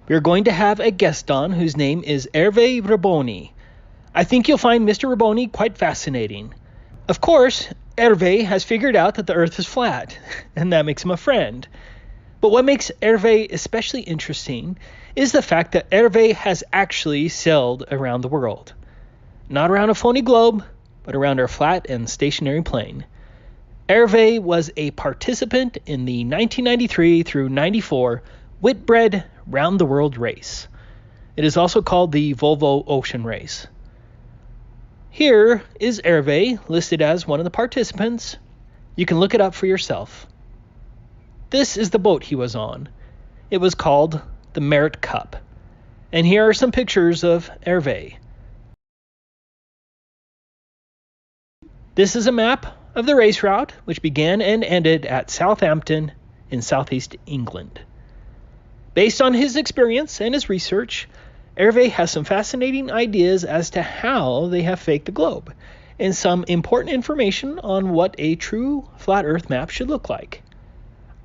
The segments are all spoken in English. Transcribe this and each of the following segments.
We're going to have a guest on whose name is Hervé Raboni. I think you'll find Mr. Raboni quite fascinating. Of course, Hervé has figured out that the Earth is flat, and that makes him a friend. But what makes Hervé especially interesting is the fact that Hervé has actually sailed around the world. Not around a phony globe, but around our flat and stationary plane. Hervé was a participant in the 1993 through 94 Whitbread Round the World race. It is also called the Volvo Ocean Race. Here is Hervé listed as one of the participants. You can look it up for yourself. This is the boat he was on. It was called the Merit Cup. And here are some pictures of Hervé. This is a map of the race route, which began and ended at Southampton in southeast England. Based on his experience and his research, Hervé has some fascinating ideas as to how they have faked the globe, and some important information on what a true flat Earth map should look like.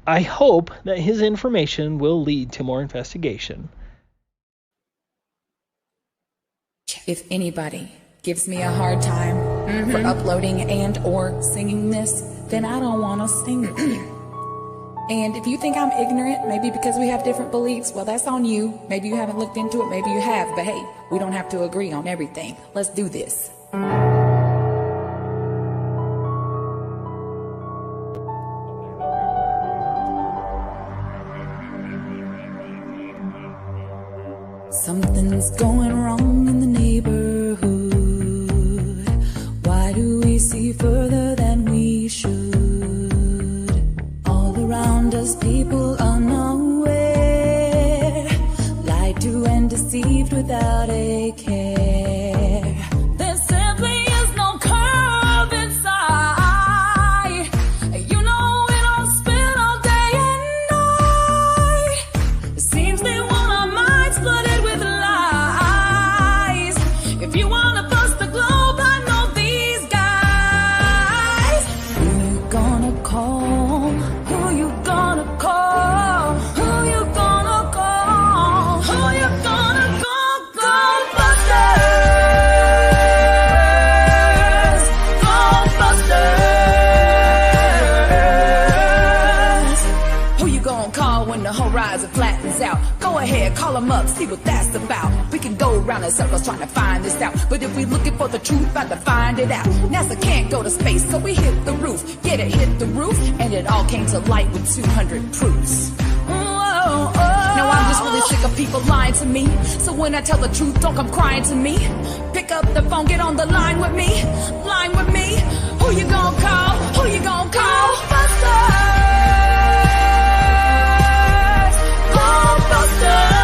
I hope that his information will lead to more investigation. If anybody gives me a hard time for uploading and or singing this, then I don't want to sing it. And if you think I'm ignorant, maybe because we have different beliefs, well, that's on you. Maybe you haven't looked into it, maybe you have, but hey, we don't have to agree on everything. Let's do this. Something's going wrong in the neighborhood. Why do we see further than we should? All around us, people unaware, lied to and deceived without a care. There simply is no curve in sight. You know we don't spend all day and night. It seems they want our minds flooded with lies. If you wanna bust the globe, I know these guys. Who you gonna call? Who you gonna call? Who you gonna call? Who you gonna call? Ghostbusters! Ghostbusters! Who you gonna call when the horizon flattens out? Go ahead, call them up, see what that's about. We can go round in circles trying to find this out, but if we looking for the truth, about to find it out. NASA can't go to space, so we hit the roof. Get it, hit the roof, and it all came to light with 200 proofs. Now I'm just really sick of people lying to me, so when I tell the truth, don't come crying to me. Pick up the phone, get on the line with me. Line with me. Who you gonna call? Who you gonna call? Ghostbusters! Ghostbusters!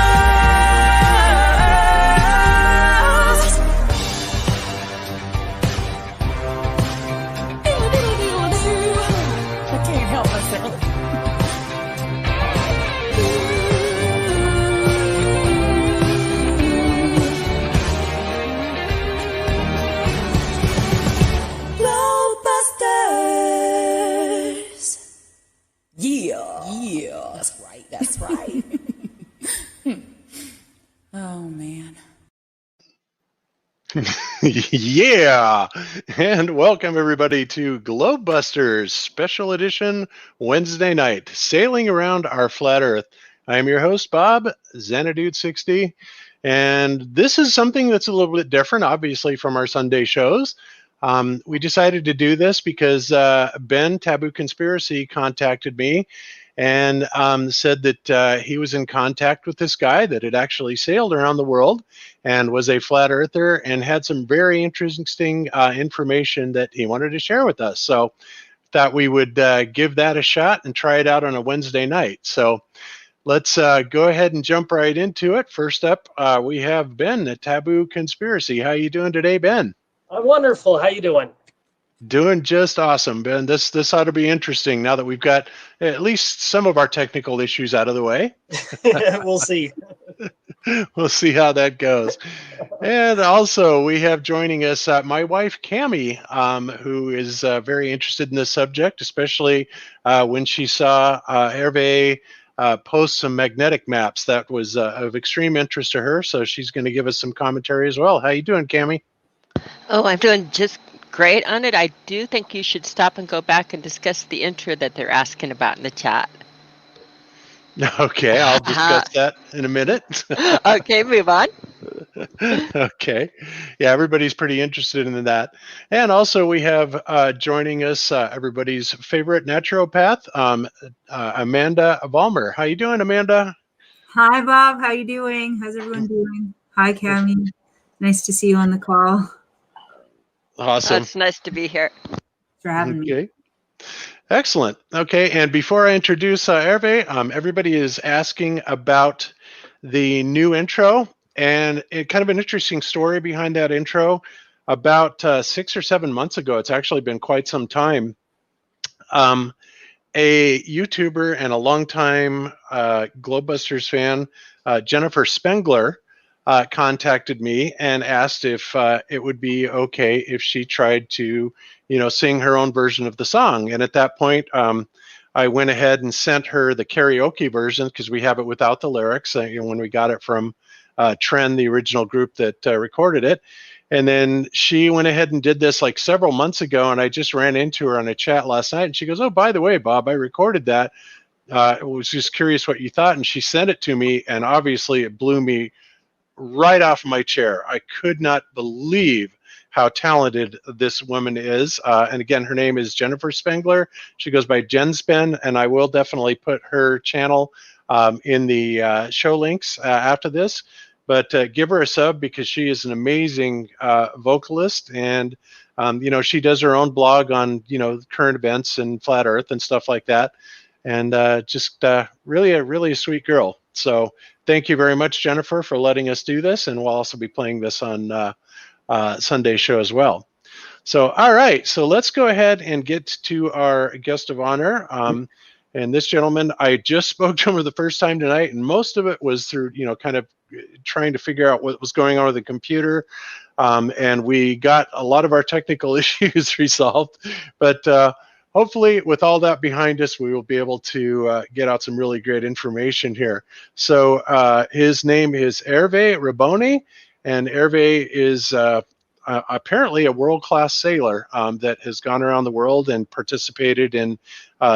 I can't help myself. Globebusters. Yeah. That's right. Oh, man. Yeah, and welcome everybody to Globebusters Special Edition Wednesday night, sailing around our flat Earth. I am your host, Bob, Xanadude60, and this is something that's a little bit different, obviously, from our Sunday shows. We decided to do this because Ben, Taboo Conspiracy, contacted me and said that he was in contact with this guy that had actually sailed around the world and was a flat earther and had some very interesting information that he wanted to share with us. So thought we would give that a shot and try it out on a Wednesday night. So let's go ahead and jump right into it. First up, we have Ben at Taboo Conspiracy. How you doing today, Ben? I'm wonderful. How you doing? Doing just awesome, Ben. This ought to be interesting now that we've got at least some of our technical issues out of the way. We'll see. We'll see how that goes. And also we have joining us my wife, Cammie, who is very interested in this subject, especially when she saw Hervé post some magnetic maps that was of extreme interest to her. So she's going to give us some commentary as well. How you doing, Cammie? Oh, I'm doing just great on it. I do think you should stop and go back and discuss the intro that they're asking about in the chat. Okay, I'll discuss that in a minute. Okay, move on. Okay. Yeah, everybody's pretty interested in that. And also we have joining us everybody's favorite naturopath, Amanda Balmer. How you doing, Amanda? Hi, Bob. How you doing? How's everyone doing? Hi, Cammie. Nice to see you on the call. Awesome. It's nice to be here. Thanks for having me. Okay. Excellent. Okay, and before I introduce Hervé, everybody is asking about the new intro, and kind of an interesting story behind that intro. About 6 or 7 months ago, it's actually been quite some time, a YouTuber and a longtime Globebusters fan, Jennifer Spengler, contacted me and asked if it would be okay if she tried to, sing her own version of the song. And at that point, I went ahead and sent her the karaoke version because we have it without the lyrics. When we got it from Trend, the original group that recorded it. And then she went ahead and did this like several months ago, and I just ran into her on a chat last night, and she goes, "Oh, by the way, Bob, I recorded that. I was just curious what you thought." And she sent it to me, and obviously it blew me right off my chair. I could not believe how talented this woman is. And again, her name is Jennifer Spengler. She goes by Jen Spen, and I will definitely put her channel in the show links after this. But give her a sub because she is an amazing vocalist, and she does her own blog on current events and flat Earth and stuff like that, and just really a sweet girl. So thank you very much, Jennifer, for letting us do this, and we'll also be playing this on Sunday's show as well. So all right, so let's go ahead and get to our guest of honor. And this gentleman, I just spoke to him for the first time tonight, and most of it was through, kind of trying to figure out what was going on with the computer. And we got a lot of our technical issues resolved. But hopefully, with all that behind us, we will be able to get out some really great information here. So his name is Hervé Raboni, and Hervé is apparently a world-class sailor that has gone around the world and participated in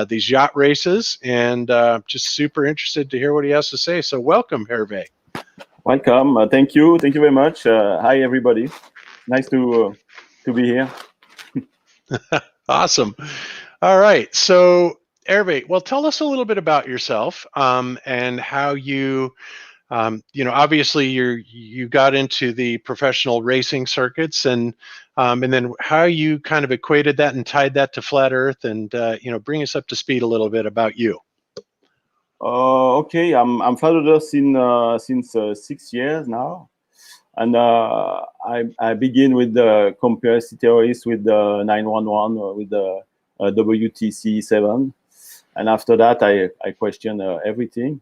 these yacht races, and just super interested to hear what he has to say. So welcome, Hervé. Welcome. Thank you. Thank you very much. Hi, everybody. Nice to be here. Awesome. All right. So, Hervé, well, tell us a little bit about yourself and how you, obviously you got into the professional racing circuits, and then how you kind of equated that and tied that to flat Earth, and bring us up to speed a little bit about you. Okay, I'm flat Earther since 6 years now, and I begin with the conspiracy theories with the 911 with the WTC7, and after that I question everything.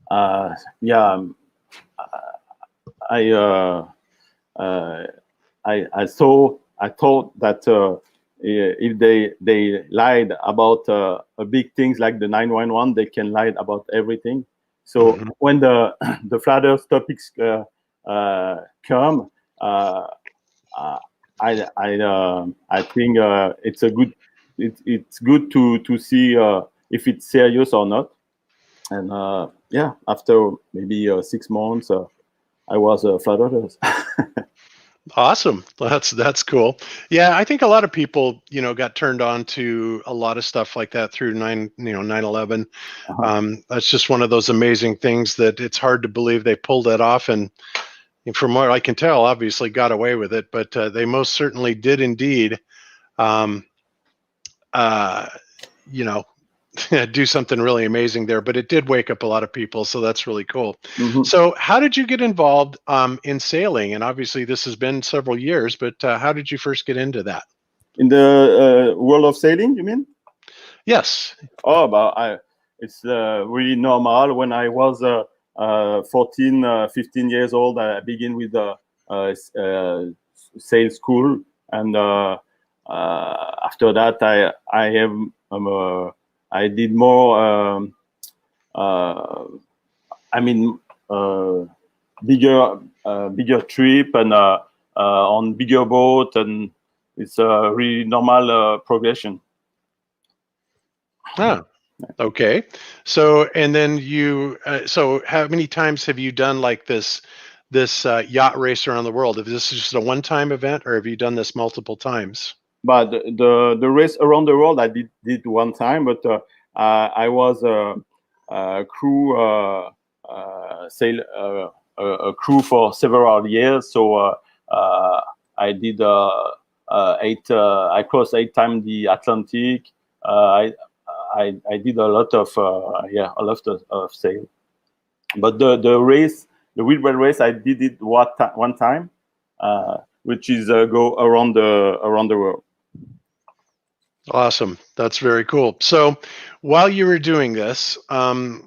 I thought that if they lied about big things like the 911, they can lie about everything. So when the flat Earth topics come, I think it's good to see if it's serious or not. And after maybe 6 months, I was a flat Earther. Awesome. That's cool. Yeah, I think a lot of people, got turned on to a lot of stuff like that through 9/11. That's just one of those amazing things that it's hard to believe they pulled that off, and from what I can tell, obviously got away with it. But they most certainly did indeed, do something really amazing there. But it did wake up a lot of people, so that's really cool. So how did you get involved in sailing? And obviously this has been several years, but how did you first get into that? In the world of sailing, you mean? Yes. Oh, but it's really normal. When I was 14, 15 years old, I began with sail school, and after that I did more I mean, bigger trip and on bigger boat, and it's a really normal progression. Ah, okay. So, and then you, so how many times have you done like this yacht race around the world? If this is just a one-time event, or have you done this multiple times? But the race around the world I did one time, but I was a crew a crew for several years. So I did I crossed 8 times the Atlantic. I did a lot of sail. But the race, the wheelbarrow race, I did it one time, which is go around the world. Awesome. That's very cool. So while you were doing this, I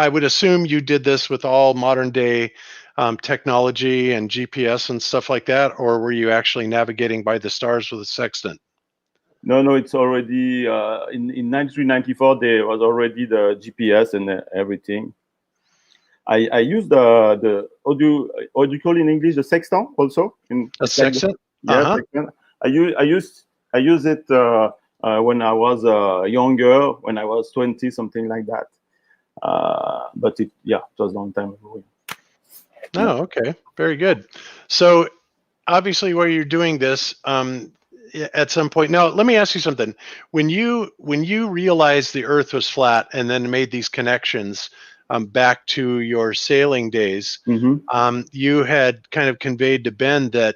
would assume you did this with all modern day technology and GPS and stuff like that, or were you actually navigating by the stars with a sextant? No, it's already in 1994. There was already the GPS and everything. I used the what do you call in English, the sextant also? A sextant? Yeah, sextant. I used it when I was younger, when I was 20, something like that. But it was a long time ago. Oh, okay. Very good. So obviously while you're doing this, at some point, now let me ask you something. When you realized the Earth was flat and then made these connections back to your sailing days, you had kind of conveyed to Ben that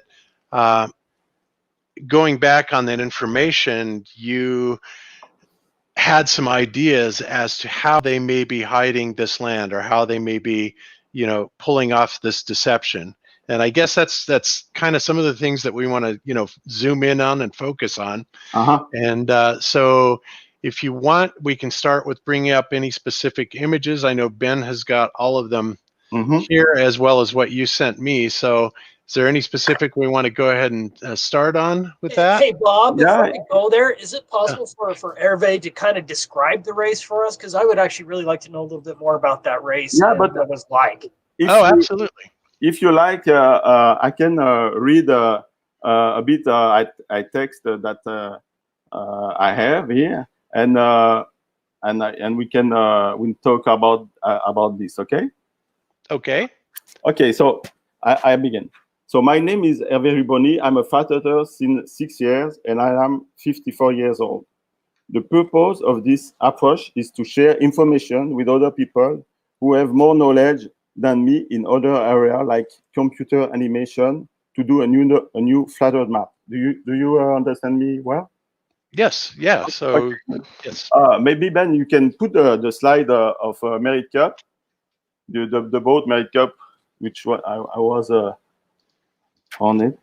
going back on that information, you had some ideas as to how they may be hiding this land, or how they may be, pulling off this deception. And I guess that's kind of some of the things that we want to, zoom in on and focus on. And so if you want, we can start with bringing up any specific images. I know Ben has got all of them here, as well as what you sent me. So is there any specific we want to go ahead and start on with that? Hey, Bob, before we go there, is it possible for Hervé to kind of describe the race for us? Because I would actually really like to know a little bit more about that race and what it was like. Absolutely. If you like, I can read a bit. I text that I have here, and we can we talk about this. Okay. Okay. So I begin. So my name is Hervé Riboni. I'm a flat earther since 6 years, and I am 54 years old. The purpose of this approach is to share information with other people who have more knowledge than me in other areas like computer animation, to do a new flat earth map. Do you understand me well? Yes. Yeah. So yes. Maybe Ben, you can put the slide of Merit Cup, the boat Merit Cup, which I was on it.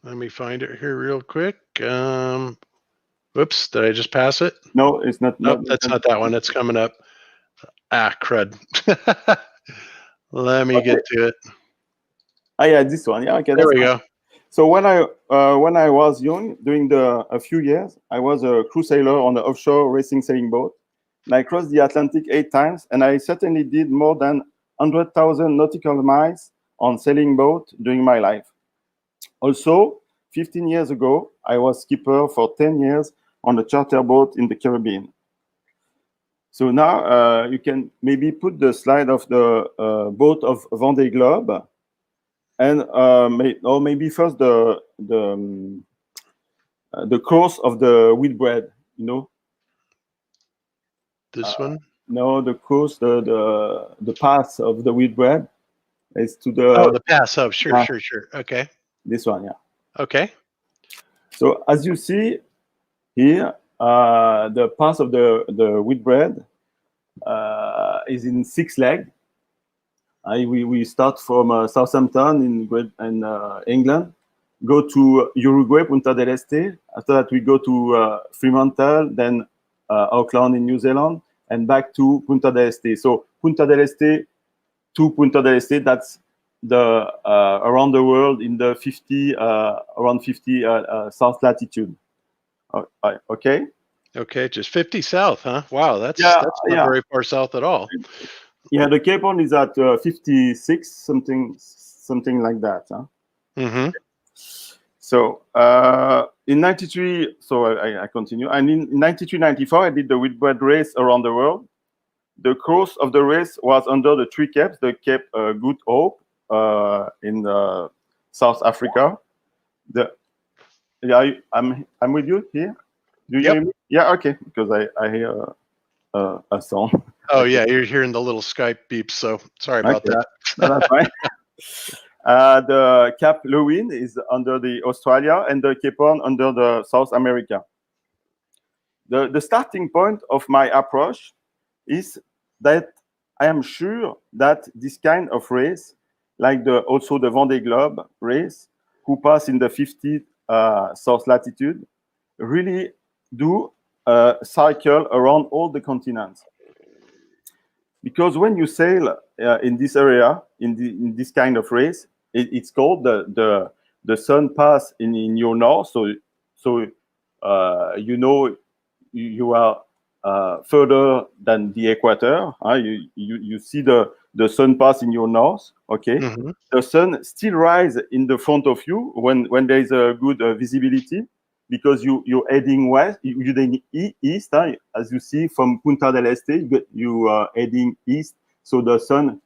Let me find it here real quick. Whoops, did I just pass it? No, it's not. Nope, that's not that one. It's coming up. Crud. Let me get to it. Yeah, this one. Yeah, okay. There we go. So when I was young, during a few years, I was a crew sailor on the offshore racing sailing boat. And I crossed the Atlantic 8 times, and I certainly did more than 100,000 nautical miles on sailing boat during my life. Also, 15 years ago, I was skipper for 10 years on a charter boat in the Caribbean. So now you can maybe put the slide of the boat of Vendée Globe, and maybe first the course of the wheelbarrow. This one? No, the course, the path of the wheelbarrow is to the. The pass. Oh, sure. Okay. This one, yeah. Okay. So as you see here, the path of the wheelbarrow is in 6 legs. We start from Southampton in England, go to Uruguay, Punta del Este. After that, we go to Fremantle, then Auckland in New Zealand, and back to Punta del Este. So Punta del Este to Punta del Este, that's the around the world in the around 50 south latitude. Okay. Okay, just 50 south, huh? Wow, that's not very far south at all. Yeah, the Cape Horn is at 56, something like that. Huh? Mm-hmm. So in 93, so I continue. And in 93, 94, I did the wheatbread race around the world. The course of the race was under the three capes, the Cape Good Hope in South Africa. I'm with you here. Do you hear me? Yeah, okay, because I hear a song. Oh yeah, you're hearing the little Skype beep, so sorry about that. No, that's fine. The Cap Lewin is under the Australia and the Cape Horn under the South America. The starting point of my approach is that I am sure that this kind of race, like also the Vendée Globe race, who pass in the 50 south latitude, really do cycle around all the continents. Because when you sail in this area, in this kind of race, it's called the sun pass in your north. So you know you are further than the equator. You see the sun pass in your north. Okay, Mm-hmm. The sun still rises in the front of you when there is a good visibility, because you're heading west, you're heading east. As you see from Punta del Este, you are heading east, so the sun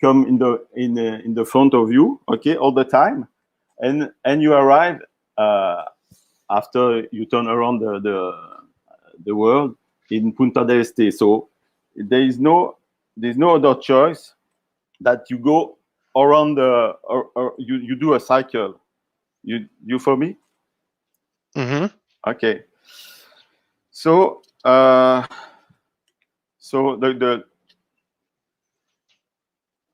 come in the front of you, okay, all the time, and you arrive after you turn around the world in Punta del Este. So there's no other choice that you go around or you do a cycle. You for me? Mm-hmm. Okay. So the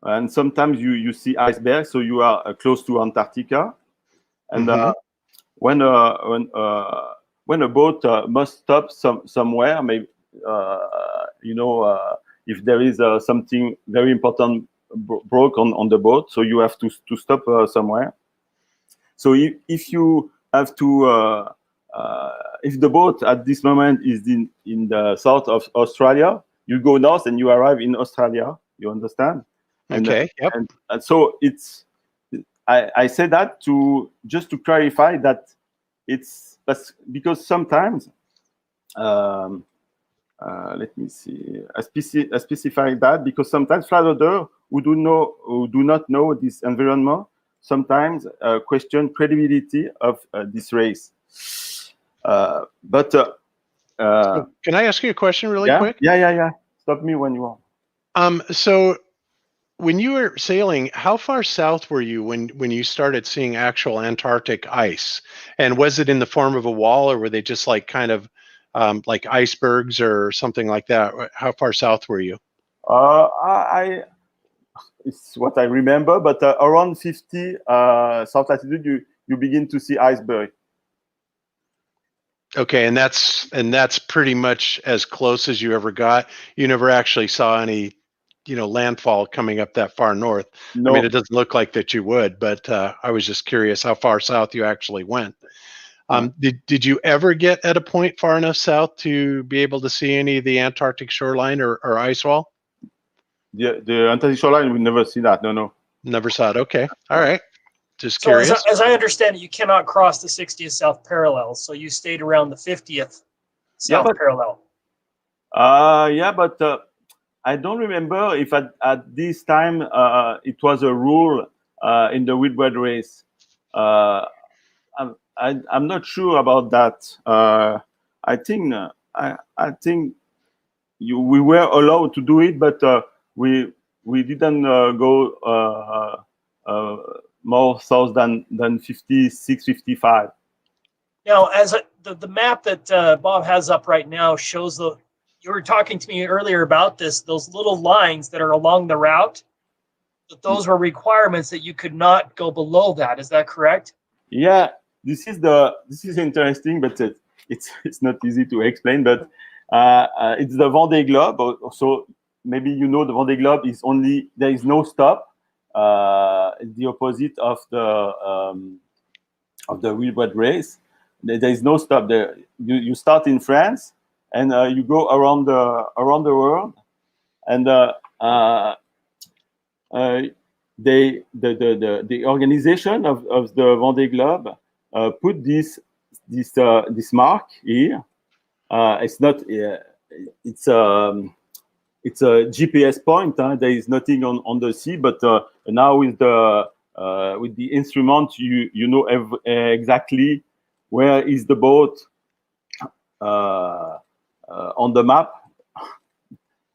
and sometimes you see icebergs, so you are close to Antarctica, and when a boat must stop somewhere, maybe if there is something very important broke on the boat, so you have to stop somewhere. So if you have to if the boat at this moment is in the south of Australia, you go north and you arrive in Australia. You understand? Okay. Yep. And so it's. I say that just to clarify that it's because sometimes. Let me see. I specify that because sometimes flight attendants who do not know this environment sometimes question credibility of this race. So can I ask you a question really quick? Yeah. Stop me when you want. So when you were sailing, how far south were you when you started seeing actual Antarctic ice? And was it in the form of a wall, or were they just like kind of like icebergs or something like that? How far south were you? It's what I remember, but around 50 south latitude, you begin to see iceberg. Okay, and that's pretty much as close as you ever got. You never actually saw any, landfall coming up that far north. No. I mean, it doesn't look like that you would, but I was just curious how far south you actually went. Did you ever get at a point far enough south to be able to see any of the Antarctic shoreline or ice wall? The Antarctic shoreline, we never see that. No. Never saw it. Okay. All right. Just So curious. as I understand it, you cannot cross the 60th south parallel, so you stayed around the 50th south parallel. But I don't remember if at this time it was a rule in the wheatbread race. I'm not sure about that. I think we were allowed to do it, but we didn't go more south than 56, 55. Now, as the map that Bob has up right now shows you were talking to me earlier about those little lines that are along the route, that those were requirements that you could not go below that. Is that correct? Yeah, this is interesting, but it's not easy to explain. But it's the Vendée Globe. So maybe the Vendée Globe is there is no stop. The opposite of the wheelbarrow race. There is no stop there. You start in France and you go around the world, and the organization of the Vendée Globe put this mark here. It's not. It's a GPS point. There is nothing on the sea, but now with the instrument, you know exactly where is the boat on the map.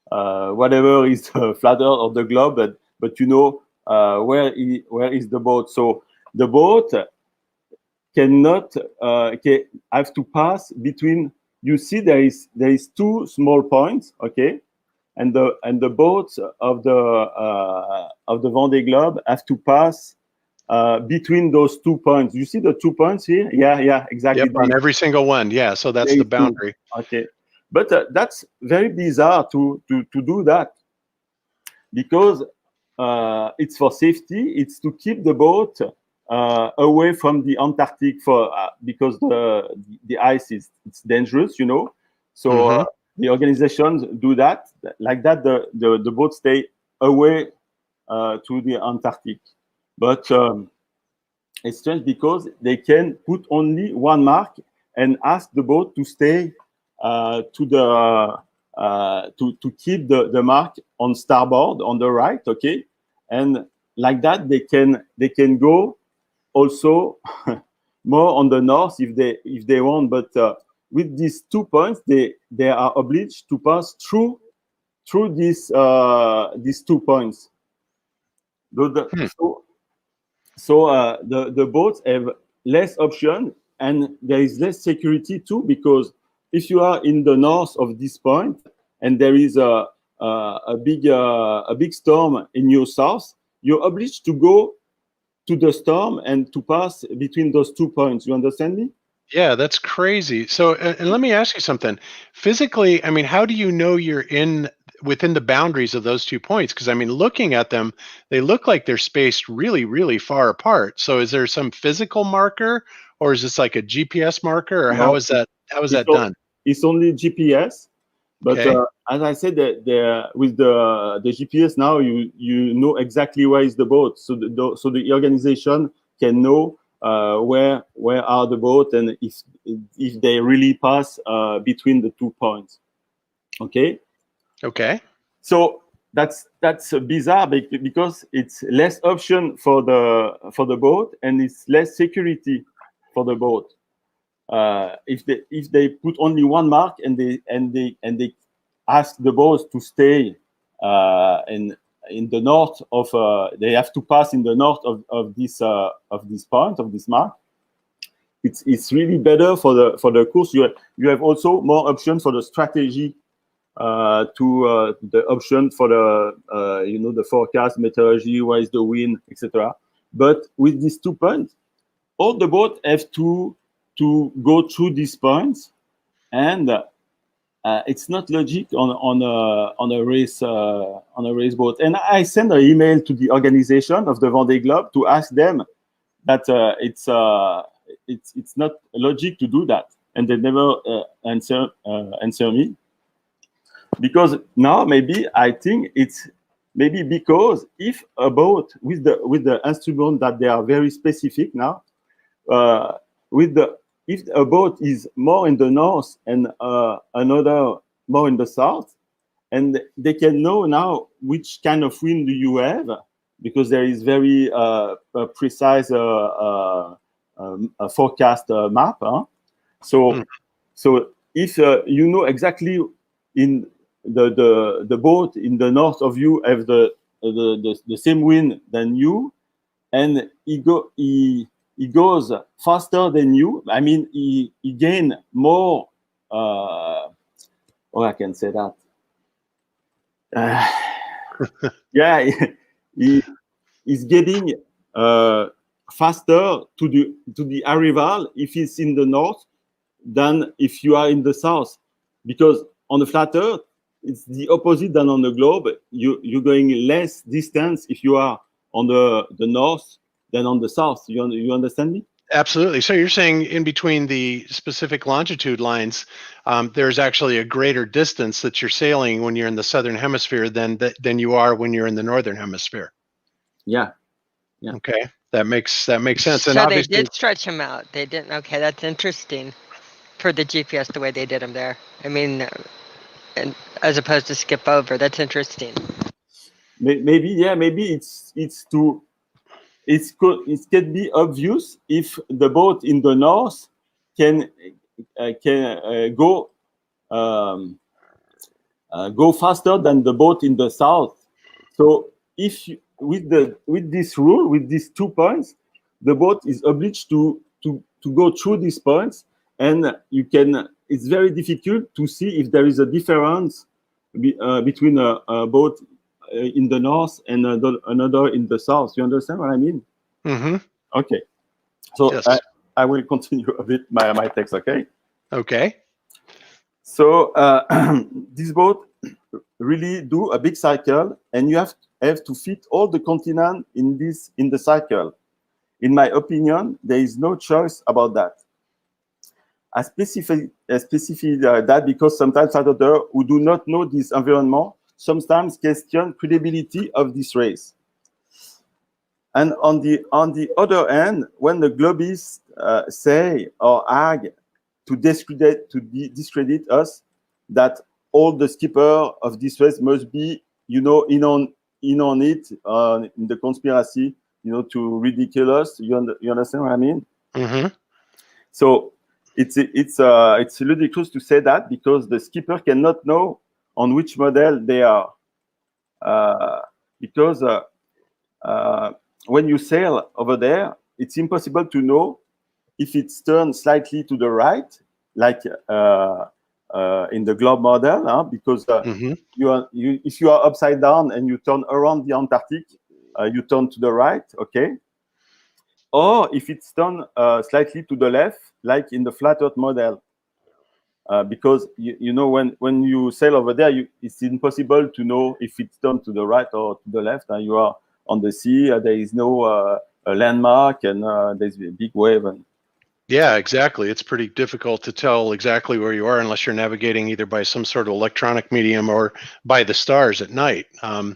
Whatever is flat earth of the globe, but you know where is the boat. So the boat cannot have to pass between. You see, there is two small points, okay, and the boats of the Vendée Globe have to pass between those 2 points. You see the 2 points here? Yeah, exactly. Yep, on every single one. Yeah, so that's the boundary. Okay, but that's very bizarre to do that, because it's for safety. It's to keep the boat away from the Antarctic because the ice it's dangerous, you know. So the organizations do that. Like that, the boats stay away to the Antarctic. But it's strange because they can put only one mark and ask the boat to stay to keep the mark on starboard, on the right, okay, and like that they can go also more on the north if they want, but with these 2 points they are obliged to pass through these 2 points. So the boats have less option, and there is less security too, because if you are in the north of this point and there is a big storm in your south, you're obliged to go to the storm and to pass between those 2 points. You understand me? Yeah, that's crazy. So, and let me ask you something. Physically, I mean, how do you know you're within the boundaries of those 2 points? Because I mean, looking at them, they look like they're spaced really, really far apart. So, is there some physical marker, or is this like a GPS marker, or No, how is that done? It's only GPS, but Okay. as I said, with the GPS now, you know exactly where is the boat, so the organization can know where are the boat, and if they really pass between the 2 points. Okay. So that's bizarre, because it's less option for the boat, and it's less security for the boat. If they put only one mark and they ask the boats to stay in the north of, they have to pass in the north of this point, of this mark. It's really better for the course. You have also more options for the strategy, to the option for the forecast, meteorology, where is the wind, etc. But with these 2 points, all the boats have to go through these points, and it's not logic on a race boat. And I sent an email to the organization of the Vendée Globe to ask them that it's not logic to do that, and they never answer me. Because now maybe I think it's maybe because if a boat with the instrument that they are very specific now, if a boat is more in the north and another more in the south, and they can know now which kind of wind do you have, because there is very precise forecast map. So if you know exactly in the boat in the north of you have the same wind than you, and he goes faster than you. I mean, he gain more. I can say that. Yeah, he's getting faster to the arrival if he's in the north than if you are in the south, because on the flat earth it's the opposite than on the globe. You're going less distance if you are on the north than on the south. You understand me? Absolutely. So you're saying in between the specific longitude lines, there's actually a greater distance that you're sailing when you're in the southern hemisphere than you are when you're in the northern hemisphere. Yeah. Yeah. Okay, that makes sense. And So they obviously, did stretch them out. They didn't. Okay, that's interesting for the GPS the way they did them there. I mean, and as opposed to skip over. That's interesting. Maybe it can be obvious if the boat in the north can go faster than the boat in the south. So if you, with this rule, with these 2 points, the boat is obliged to go through these points, and you can. It's very difficult to see if there is a difference between a boat in the north and another in the south. You understand what I mean? mm-hmm. Okay. So Yes. I will continue a bit my text. Okay. Okay. So this boat really do a big cycle, and you have to fit all the continent in the cycle. In my opinion, there is no choice about that. I specify that because sometimes others who do not know this environment sometimes question credibility of this race. And on the other hand, when the globists say or argue to discredit us, that all the skipper of this race must be, in on it, in the conspiracy, to ridicule us. You understand what I mean? Mm-hmm. So it's ludicrous to say that, because the skipper cannot know on which model they are, because when you sail over there, it's impossible to know if it's turned slightly to the right, like in the globe model, because Mm-hmm. if you are upside down and you turn around the Antarctic, you turn to the right, okay? Or if it's turned slightly to the left, like in the flat Earth model, because when you sail over there, it's impossible to know if it's turned to the right or to the left. And you are on the sea. There is no a landmark, and there's a big wave. And Yeah, exactly. It's pretty difficult to tell exactly where you are unless you're navigating either by some sort of electronic medium or by the stars at night, or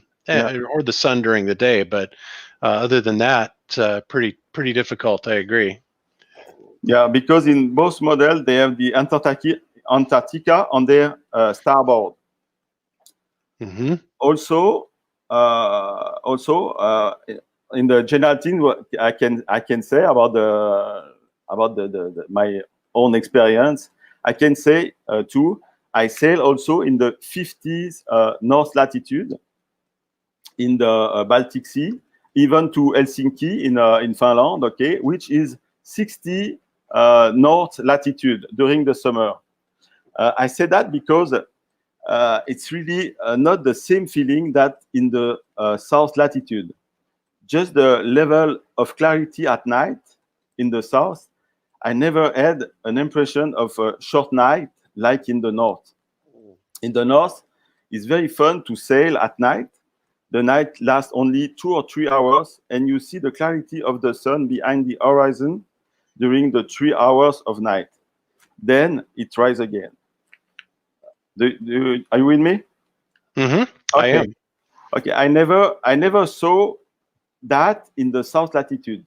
the sun during the day. But other than that, pretty difficult. I agree. Yeah, because in both models they have the Antarctica on their starboard. Mm-hmm. Also, in the general thing, what I can say about my own experience, I can say too. I sail also in the 50s north latitude in the Baltic Sea, even to Helsinki in Finland, okay, which is 60 north latitude during the summer. I say that because it's really not the same feeling that in the south latitude. Just the level of clarity at night in the south, I never had an impression of a short night like in the north. In the north, it's very fun to sail at night. The night lasts only 2 or 3 hours, and you see the clarity of the sun behind the horizon during the 3 hours of night. Then it rises again. Are you with me? Mm-hmm. Okay. I am. Okay. I never saw that in the south latitude,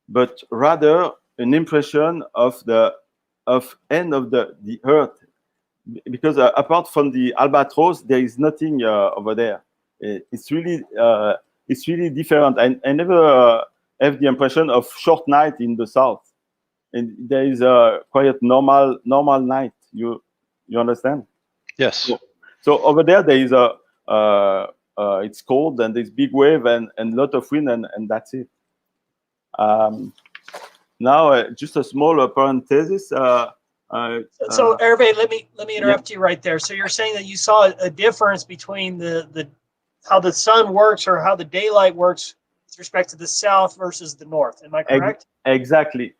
but rather an impression of the end of the earth, because apart from the albatross, there is nothing over there. It's really different. I never have the impression of short night in the south, and there is a quite normal night. You understand? Yes. So over there is it's cold, and there's big wave and lot of wind, and that's it. Now, just a small parenthesis. So Hervé, let me interrupt you right there. So you're saying that you saw a difference between the how the sun works, or how the daylight works with respect to the south versus the north. Am I correct? Exactly.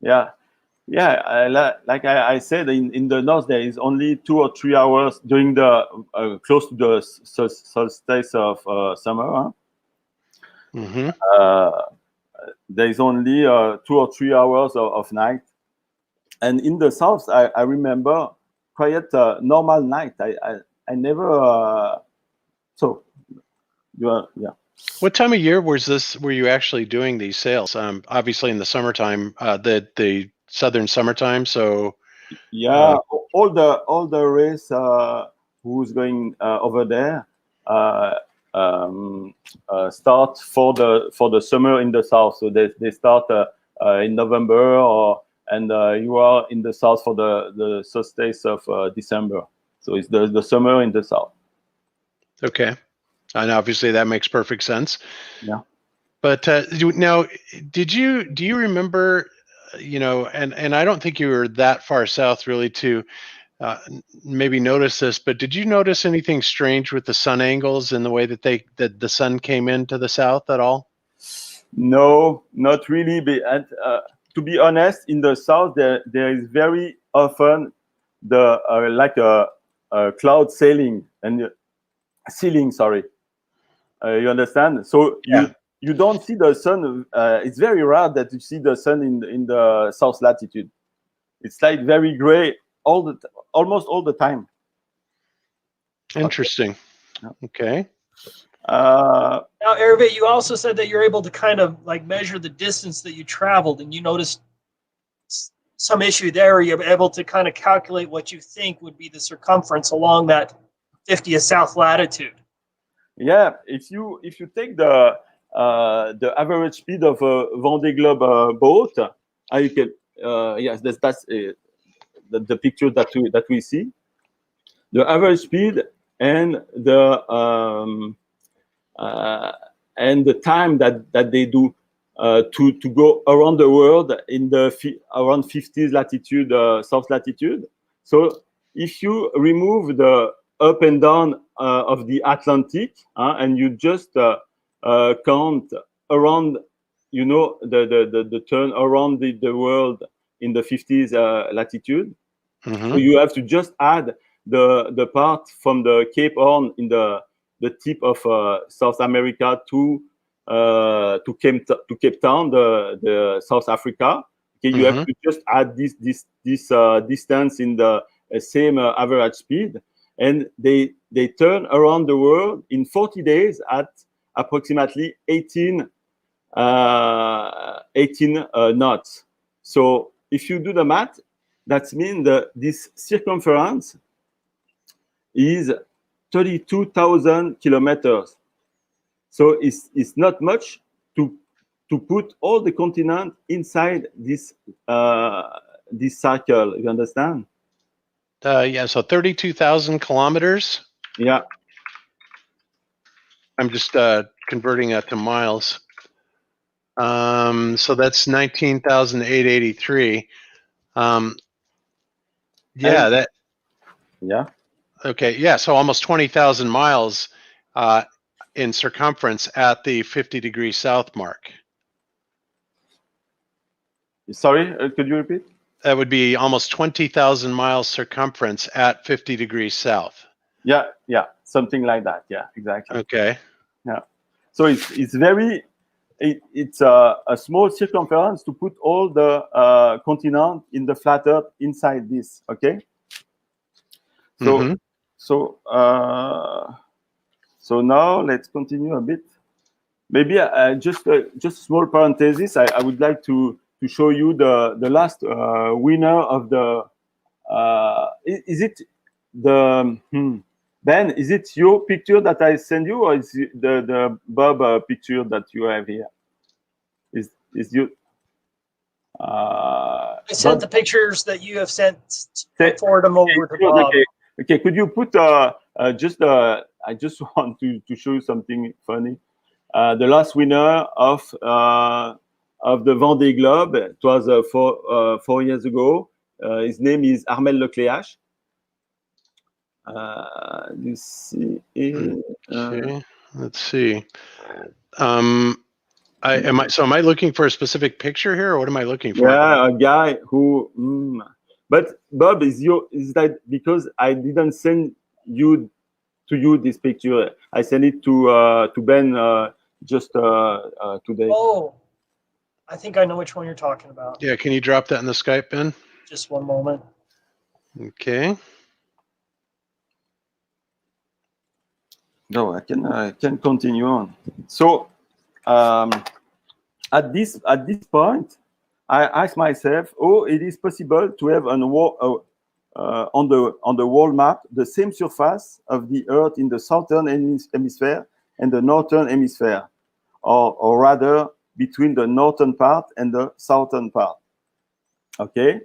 Yeah. Like I said, in the north there is only 2 or 3 hours during the close to the solstice of summer. Mm-hmm. there is only 2 or 3 hours of night. And in the south, I remember quite normal night. I never so yeah. What time of year were you actually doing these sails? Obviously in the summertime, the southern summertime. So yeah, all the race who's going over there start for the summer in the south. So they start in November, and you are in the south for the solstice of December. So it's the summer in the south. okay, and obviously that makes perfect sense. Yeah. But now, do you remember? And I don't think you were that far south really to maybe notice this. But did you notice anything strange with the sun angles and the way that the sun came into the south at all? No, not really. And to be honest, in the south there is very often the like a cloud sailing and ceiling. Sorry, you understand? So you don't see the sun. It's very rare that you see the sun in the south latitude. It's like very gray almost all the time. Interesting. Okay. Now, Hervé, you also said that you're able to kind of like measure the distance that you traveled, and you noticed some issue there. You're able to kind of calculate what you think would be the circumference along that 50th south latitude. Yeah, if you take the average speed of a Vendée Globe boat, you can yes, that's the picture that we see. The average speed and the time that they do to go around the world in the around 50th latitude, south latitude. So if you remove the up and down of the Atlantic, and you just count around, the turn around the world in the 50th latitude. Mm-hmm. So you have to just add the part from the Cape Horn in the tip of South America to Cape Town, the South Africa. Okay, you have to just add this distance in the same average speed, and they turn around the world in 40 days at approximately 18 knots. So if you do the math, that means this circumference is 32,000 kilometers. So it's not much to put all the continent inside this circle. You understand? Yeah. So 32,000 kilometers. Yeah. I'm just converting that to miles. So that's 19,883. Yeah. Yeah. Okay. Yeah. So almost 20,000 miles in circumference at the 50 degrees south mark. Sorry, could you repeat? That would be almost 20,000 miles circumference at 50 degrees south. Yeah, something like that. Yeah, exactly. Okay. Yeah. So it's very it's a small circumference to put all the continent in the flat Earth inside this. Okay. So so now let's continue a bit. Maybe just a small parenthesis. I would like to show you the last winner of the. Is it the Ben? Is it your picture that I send you, or is it the Bob picture that you have here? Is you? I sent the pictures that you have sent. Forward them over to Bob. Okay. Could you put I just want to show you something funny. The last winner of the Vendée Globe, it was 4 years ago. His name is Armel Lecléache. You see. Okay. Let's see. Am I looking for a specific picture here, or what am I looking for? Yeah, a guy who. But Bob, is that because I didn't send to you this picture? I sent it to Ben just today. Oh, I think I know which one you're talking about. Yeah, can you drop that in the Skype, Ben? Just one moment. Okay. No, I can continue on. So at this point, I ask myself, it is possible to have on the world map the same surface of the Earth in the southern hemisphere and the northern hemisphere, or rather between the northern part and the southern part. Okay.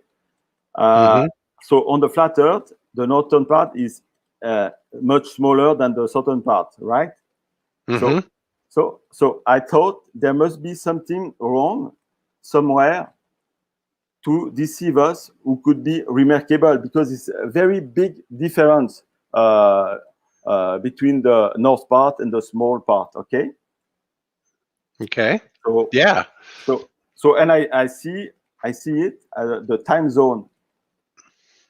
So on the flat Earth, the northern part is much smaller than the southern part, right? So I thought there must be something wrong somewhere to deceive us, who could be remarkable, because it's a very big difference between the north part and the small part. Okay. Okay. So yeah. So and I see it the time zone.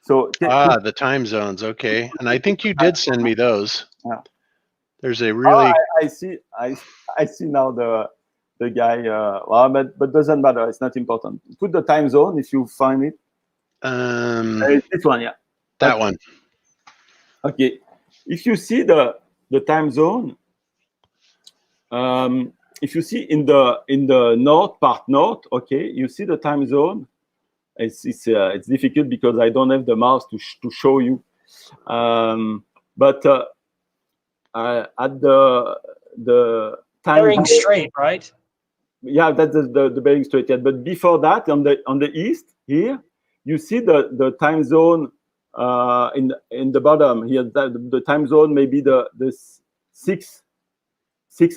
So the time zones. Okay, and I think you did send me those. Yeah. There's a really. I see now the guy. Well, but doesn't matter. It's not important. Put the time zone if you find it. This one, yeah. That one. Okay. If you see the time zone, if you see in the north part north, okay, you see the time zone. It's difficult because I don't have the mouse to show you. But at the time Bering Strait, right? Yeah, that's the Bering Strait. Yeah. But before that, on the east here, you see the time zone in the bottom here. The time zone may be the 6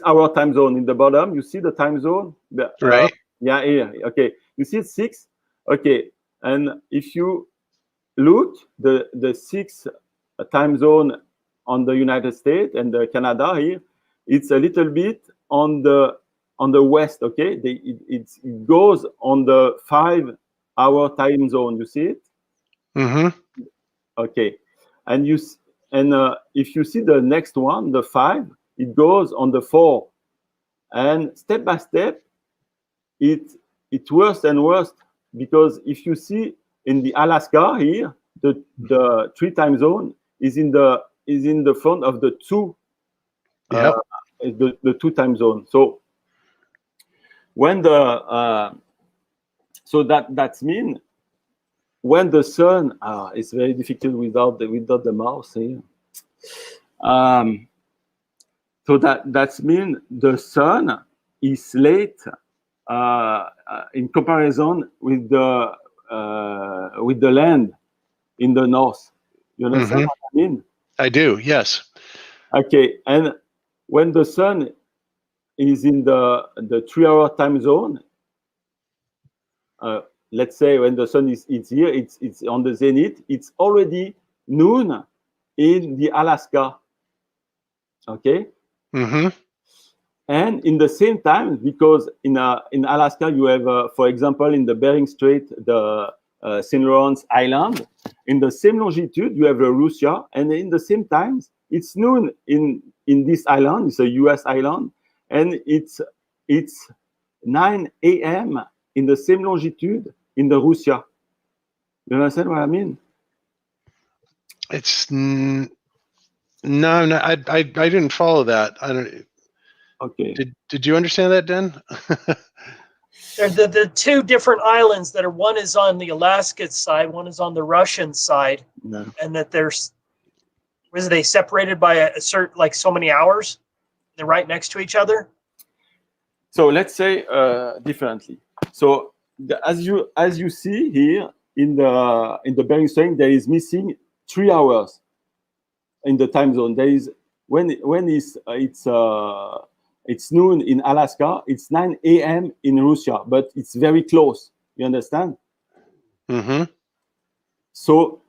hour time zone in the bottom. You see the time zone, right? Yeah, here. Okay, you see 6. Okay, and if you look the 6 time zone on the United States and Canada here, it's a little bit on the west. Okay, it goes on the 5 hour time zone. You see it? Okay, and if you see the next one, the 5, it goes on the 4, and step by step, it's worse and worse, because if you see in the Alaska here, the 3 time zone is in the front of the 2. Yep. The 2 time zone. So when that's mean when the sun it's very difficult without the mouse here. So that's mean the sun is late in comparison with the land in the north. You understand what I mean? I do. Yes. Okay, and when the sun is in the 3 hour time zone, let's say when the sun is here, it's on the zenith. It's already noon in the Alaska. Okay. And in the same time, because in Alaska you have, for example, in the Bering Strait, the St. Lawrence Island. In the same longitude, you have Russia, and in the same time, it's noon in this island. It's a U.S. island, and it's 9 a.m. in the same longitude in the Russia. You understand what I mean? It's no, I didn't follow that. I don't. Okay. Did you understand that, Den? They're the 2 different islands that are, one is on the Alaska side, one is on the Russian side, and that was they separated by a certain, like, so many hours? They're right next to each other. So let's say differently. So as you see here in the Bering Strait, there is missing 3 hours in the time zone. There is when it's noon in Alaska, it's 9 a.m. in Russia, but it's very close. You understand? So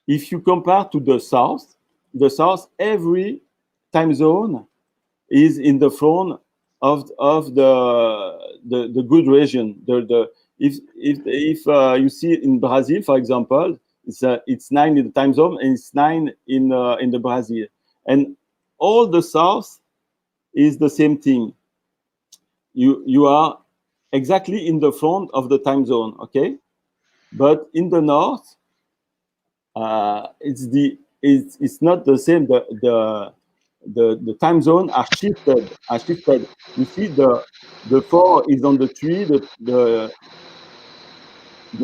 if you compare to the south, every time zone is in the front of the good region. If you see in Brazil, for example, it's 9 in the time zone and it's 9 in the Brazil, and all the south is the same thing. You are exactly in the front of the time zone. Okay, but in the north, it's not the same. The time zone are shifted. You see, the 4 is on the 3. The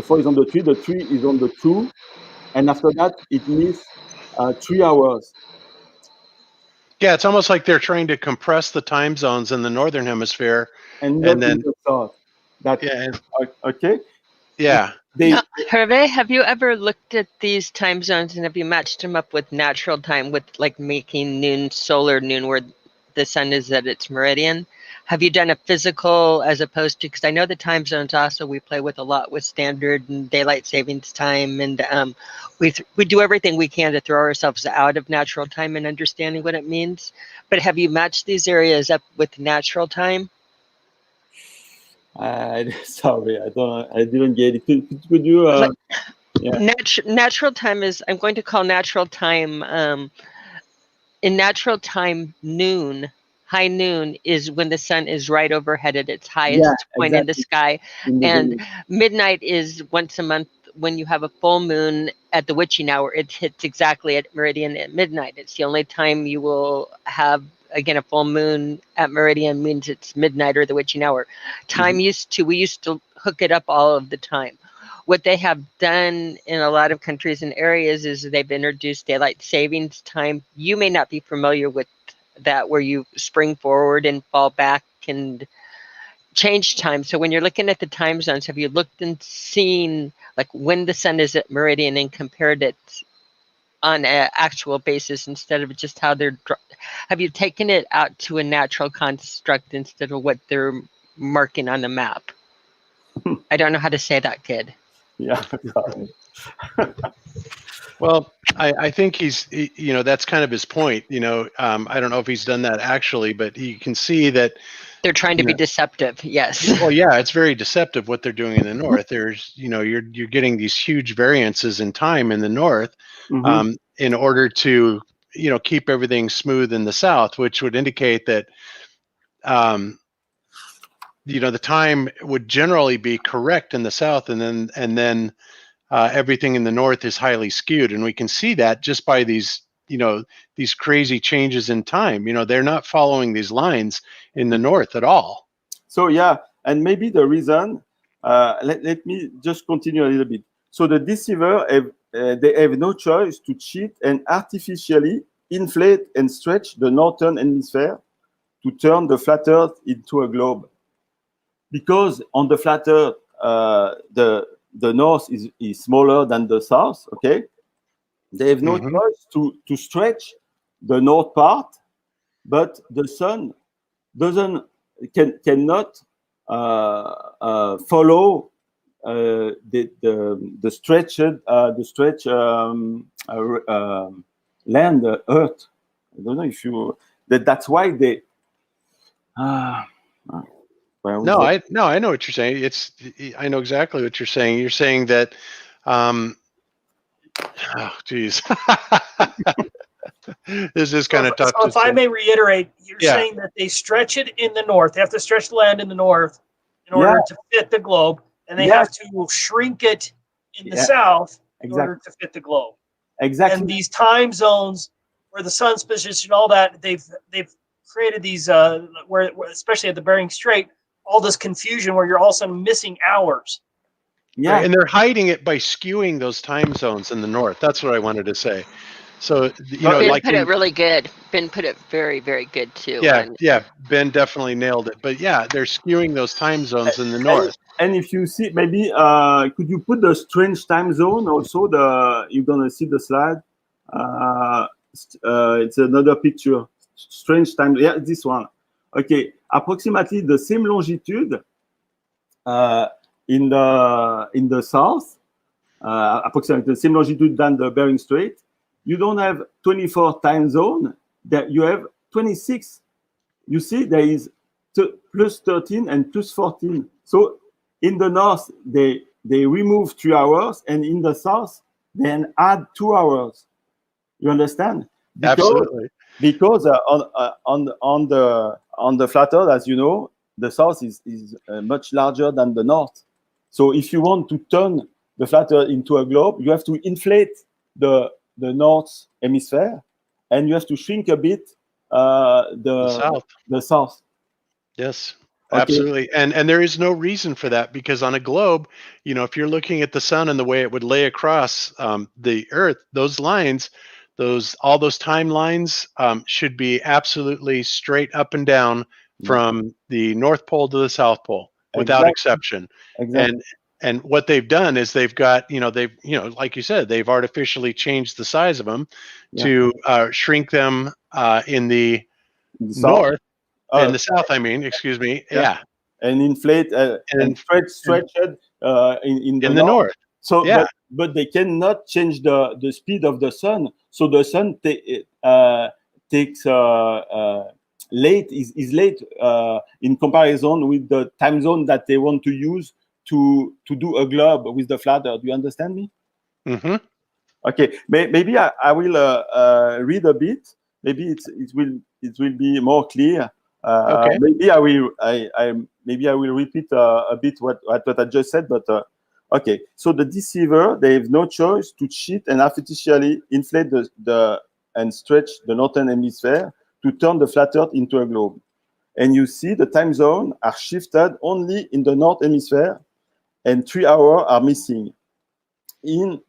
4 is on the 3. The 3 is on the 2, and after that, it means 3 hours. Yeah, it's almost like they're trying to compress the time zones in the northern hemisphere, And not then in the south. yeah, Okay. yeah. They Hervé, have you ever looked at these time zones and have you matched them up with natural time, with like making noon solar noon where the sun is at its meridian? Have you done a physical as opposed to, because I know the time zones also we play with a lot with standard and daylight savings time, and we do everything we can to throw ourselves out of natural time and understanding what it means. But have you matched these areas up with natural time? sorry, I didn't get it. Could you? Yeah. Natural time is, I'm going to call natural time. In natural time, noon, high noon is when the sun is right overhead at its highest point in the sky, and midnight is once a month when you have a full moon at the witching hour. It hits exactly at meridian at midnight. It's the only time you will have, again, a full moon at meridian means it's midnight or the witching hour. We used to hook it up all of the time. What they have done in a lot of countries and areas is they've introduced daylight savings time. You may not be familiar with that, where you spring forward and fall back and change time. So when you're looking at the time zones, have you looked and seen like when the sun is at meridian and compared it on an actual basis instead of just how they're, have you taken it out to a natural construct instead of what they're marking on the map? I don't know how to say that, kid. Yeah. Well, I think that's kind of his point. I don't know if he's done that actually, but you can see that they're trying to be deceptive. Yes. Well, yeah, it's very deceptive what they're doing in the north. There's, you're getting these huge variances in time in the north, in order to, keep everything smooth in the south, which would indicate that, the time would generally be correct in the south, and then everything in the north is highly skewed, and we can see that just by these these crazy changes in time. They're not following these lines in the north at all. So yeah, and maybe the reason, let me just continue a little bit. So the deceiver they have no choice to cheat and artificially inflate and stretch the northern hemisphere to turn the flat earth into a globe. Because on the flat earth, the north is smaller than the south, okay? They have no choice to stretch the north part, but the sun cannot follow the stretched land, earth. I don't know if you that's why they. No, I know what you're saying. I know exactly what you're saying. You're saying that, oh, geez. This is kind of tough. So if I may reiterate, you're saying that they stretch it in the north. They have to stretch the land in the north in order to fit the globe, and they have to shrink it in the south in order to fit the globe. Exactly. And these time zones where the sun's position, all that, they've created these where especially at the Bering Strait, all this confusion where you're also missing hours. Yeah, right, and they're hiding it by skewing those time zones in the north. That's what I wanted to say. So Ben put it really good. Ben put it very, very good too. Yeah, Ben definitely nailed it. But yeah, they're skewing those time zones in the north. And if you see, maybe could you put the strange time zone also? You're gonna see the slide. It's another picture. Strange time. Yeah, this one. Okay, approximately the same longitude in the south, approximately the same longitude than the Bering Strait. You don't have 24 time zone. That you have 26. You see, there is plus 13 and plus 14. So in the north, they remove 3 hours, and in the south, then add 2 hours. You understand? Absolutely. Because on the flat earth, as you know, the south is much larger than the north. So if you want to turn the flat Earth into a globe, you have to inflate the north hemisphere, and you have to shrink a bit the south. Yes, Okay. absolutely. And there is no reason for that, because on a globe, if you're looking at the sun and the way it would lay across the Earth, those lines, all those timelines should be absolutely straight up and down from the North Pole to the South Pole, without exception. Exactly. And what they've done is they've got, like you said, they've artificially changed the size of them to shrink them in the north. In the south, I mean, excuse me. Yeah. And inflate and stretch it in the north. So, but they cannot change the speed of the sun. So the sun takes late is late in comparison with the time zone that they want to use to do a globe with the flat Earth. Do you understand me? Mm-hmm. Okay. Maybe I will read a bit. Maybe it will be more clear. Okay. Maybe I will repeat a bit what I just said, but okay. So the deceiver, they have no choice to cheat and artificially inflate and stretch the northern hemisphere to turn the flat Earth into a globe. And you see the time zone are shifted only in the north hemisphere, and 3 hours are missing in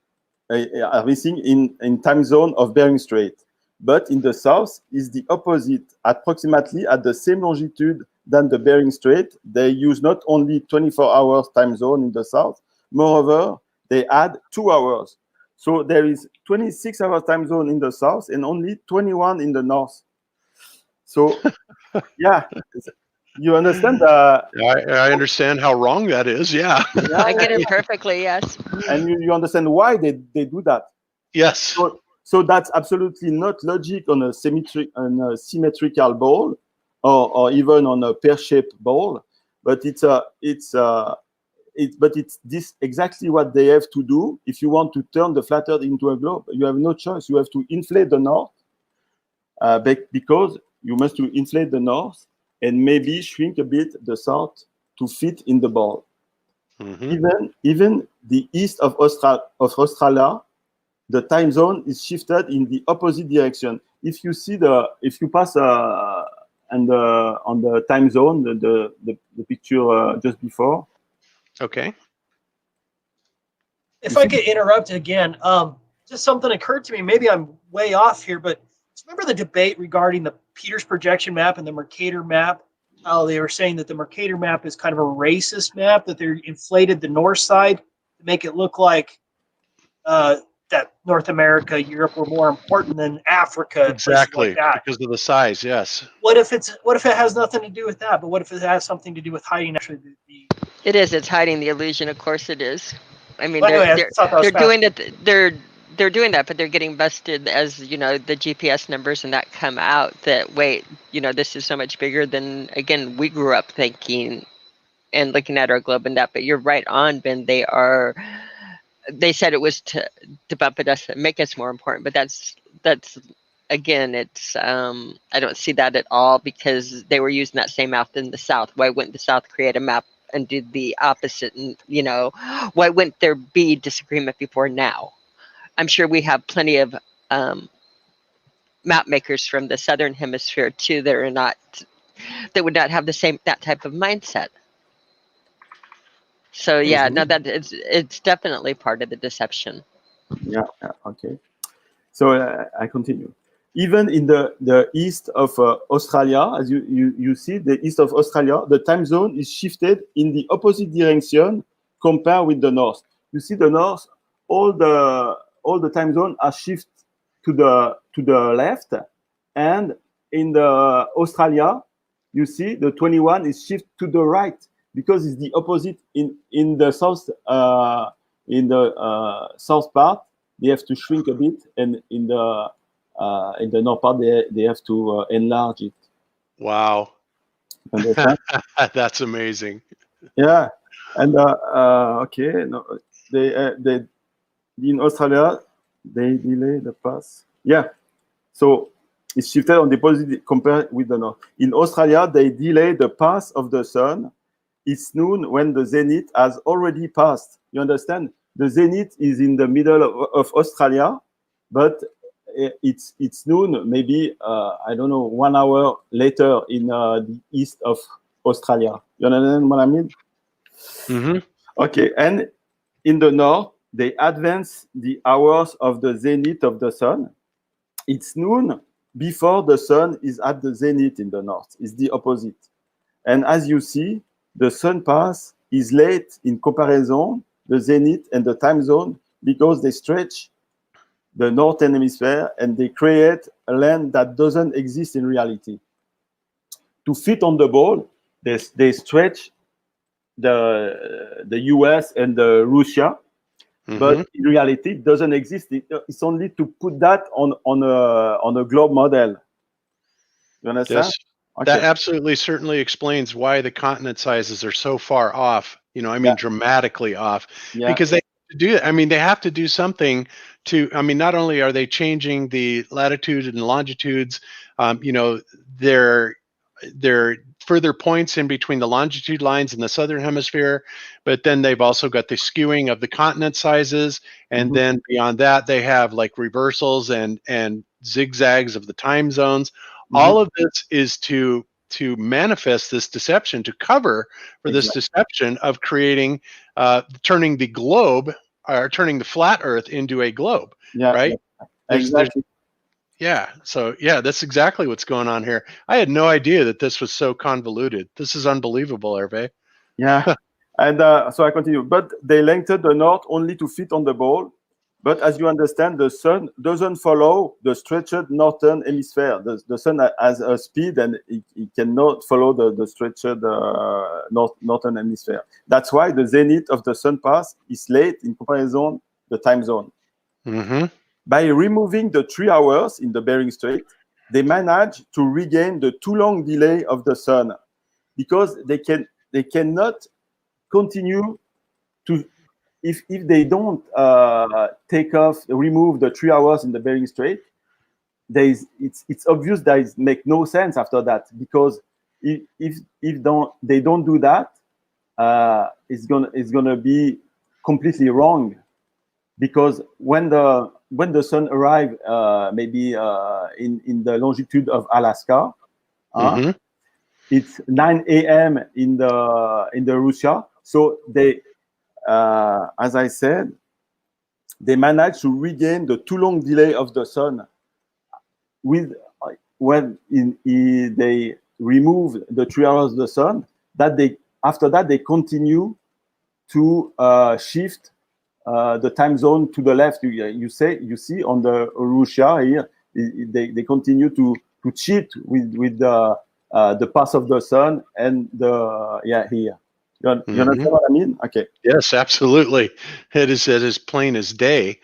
time zone of Bering Strait. But in the south is the opposite, approximately at the same longitude than the Bering Strait. They use not only 24 hours time zone in the south, moreover, they add 2 hours. So there is 26 hours time zone in the south and only 21 in the north. So, yeah, you understand? I understand how wrong that is, yeah. I get it perfectly, yes. And you understand why they do that? Yes. So that's absolutely not logic on a symmetrical ball, or even on a pear-shaped ball, but it's this exactly what they have to do if you want to turn the flat Earth into a globe. You have no choice. You have to inflate the north because you must inflate the north and maybe shrink a bit the south to fit in the ball. Mm-hmm. Even the east of Australia, the time zone is shifted in the opposite direction. If you pass on the time zone, the picture just before. Okay. If I could interrupt again, just something occurred to me. Maybe I'm way off here, but remember the debate regarding the Peters projection map and the Mercator map? How they were saying that the Mercator map is kind of a racist map, that they inflated the north side to make it look like that North America, Europe were more important than Africa. Exactly, like that. Because of the size. Yes. What if it has nothing to do with that? But what if it has something to do with hiding actually It is. It's hiding the illusion. Of course, it is. I mean, they're doing it. They're doing that, but they're getting busted as the GPS numbers and that come out. That wait, this is so much bigger than again we grew up thinking and looking at our globe and that. But you're right on, Ben. They said it was to bump it us, make us more important, but that's again, it's I don't see that at all, because they were using that same map in the South. Why wouldn't the South create a map and do the opposite? And why wouldn't there be disagreement before now? I'm sure we have plenty of map makers from the Southern Hemisphere too that would not have that type of mindset. So yeah, no, that it's definitely part of the deception. Yeah. Okay. So I continue. Even in the east of Australia, as you see, the east of Australia, the time zone is shifted in the opposite direction compared with the north. You see, the north, all the time zone are shifted to the left, and in the Australia, you see the 21 is shifted to the right, because it's the opposite in the south. In the south part, they have to shrink a bit, and in the north part, they have to enlarge it. Wow. That's amazing. Yeah, and okay, no, they in Australia they delay the pass. Yeah, so It's shifted on the positive compared with the north. In Australia, they delay the path of the sun. It's noon when the zenith has already passed. You understand? The zenith is in the middle of Australia, but it's noon, maybe, I don't know, 1 hour later in the east of Australia. You understand what I mean? Mm-hmm. Okay, and in the north, they advance the hours of the zenith of the sun. It's noon before the sun is at the zenith in the north. It's the opposite. And as you see, the sun pass is late in comparison, the zenith and the time zone, because they stretch the northern hemisphere and they create a land that doesn't exist in reality. To fit on the ball, they stretch the US and the Russia, but in reality, it doesn't exist. It's only to put that on a globe model. You understand? Yes. Okay. That absolutely certainly explains why the continent sizes are so far off. Dramatically off. Yeah. Because they have to do it. I mean, they have to do something to. I mean, not only are they changing the latitude and longitudes, they're further points in between the longitude lines in the southern hemisphere, but then they've also got the skewing of the continent sizes, and then beyond that, they have like reversals and zigzags of the time zones. All of this is to manifest this deception, to cover for this deception of creating, turning the globe, or turning the flat Earth into a globe, right? Yeah. Exactly. So that's exactly what's going on here. I had no idea that this was so convoluted. This is unbelievable, Hervé. Yeah, and so I continue. But they lengthened the north only to fit on the ball. But as you understand, the sun doesn't follow the stretched northern hemisphere. The sun has a speed, and it cannot follow the stretched northern hemisphere. That's why the zenith of the sun pass is late in comparison the time zone. By removing the 3 hours in the Bering Strait, they manage to regain the too long delay of the sun, because they cannot continue to. If they don't remove the 3 hours in the Bering Strait, it's obvious that it makes no sense after that, because if they don't do that, it's gonna be completely wrong, because when the sun arrives, maybe in the longitude of Alaska, it's 9 a.m. in the Russia, so they. As I said, they managed to regain the too long delay of the sun when they remove the 3 hours of the sun. After that they continue to shift the time zone to the left. You see on the Russia here, they continue to cheat with the path of the sun and here. You understand what I mean? Okay. Yes, absolutely. It is as plain as day.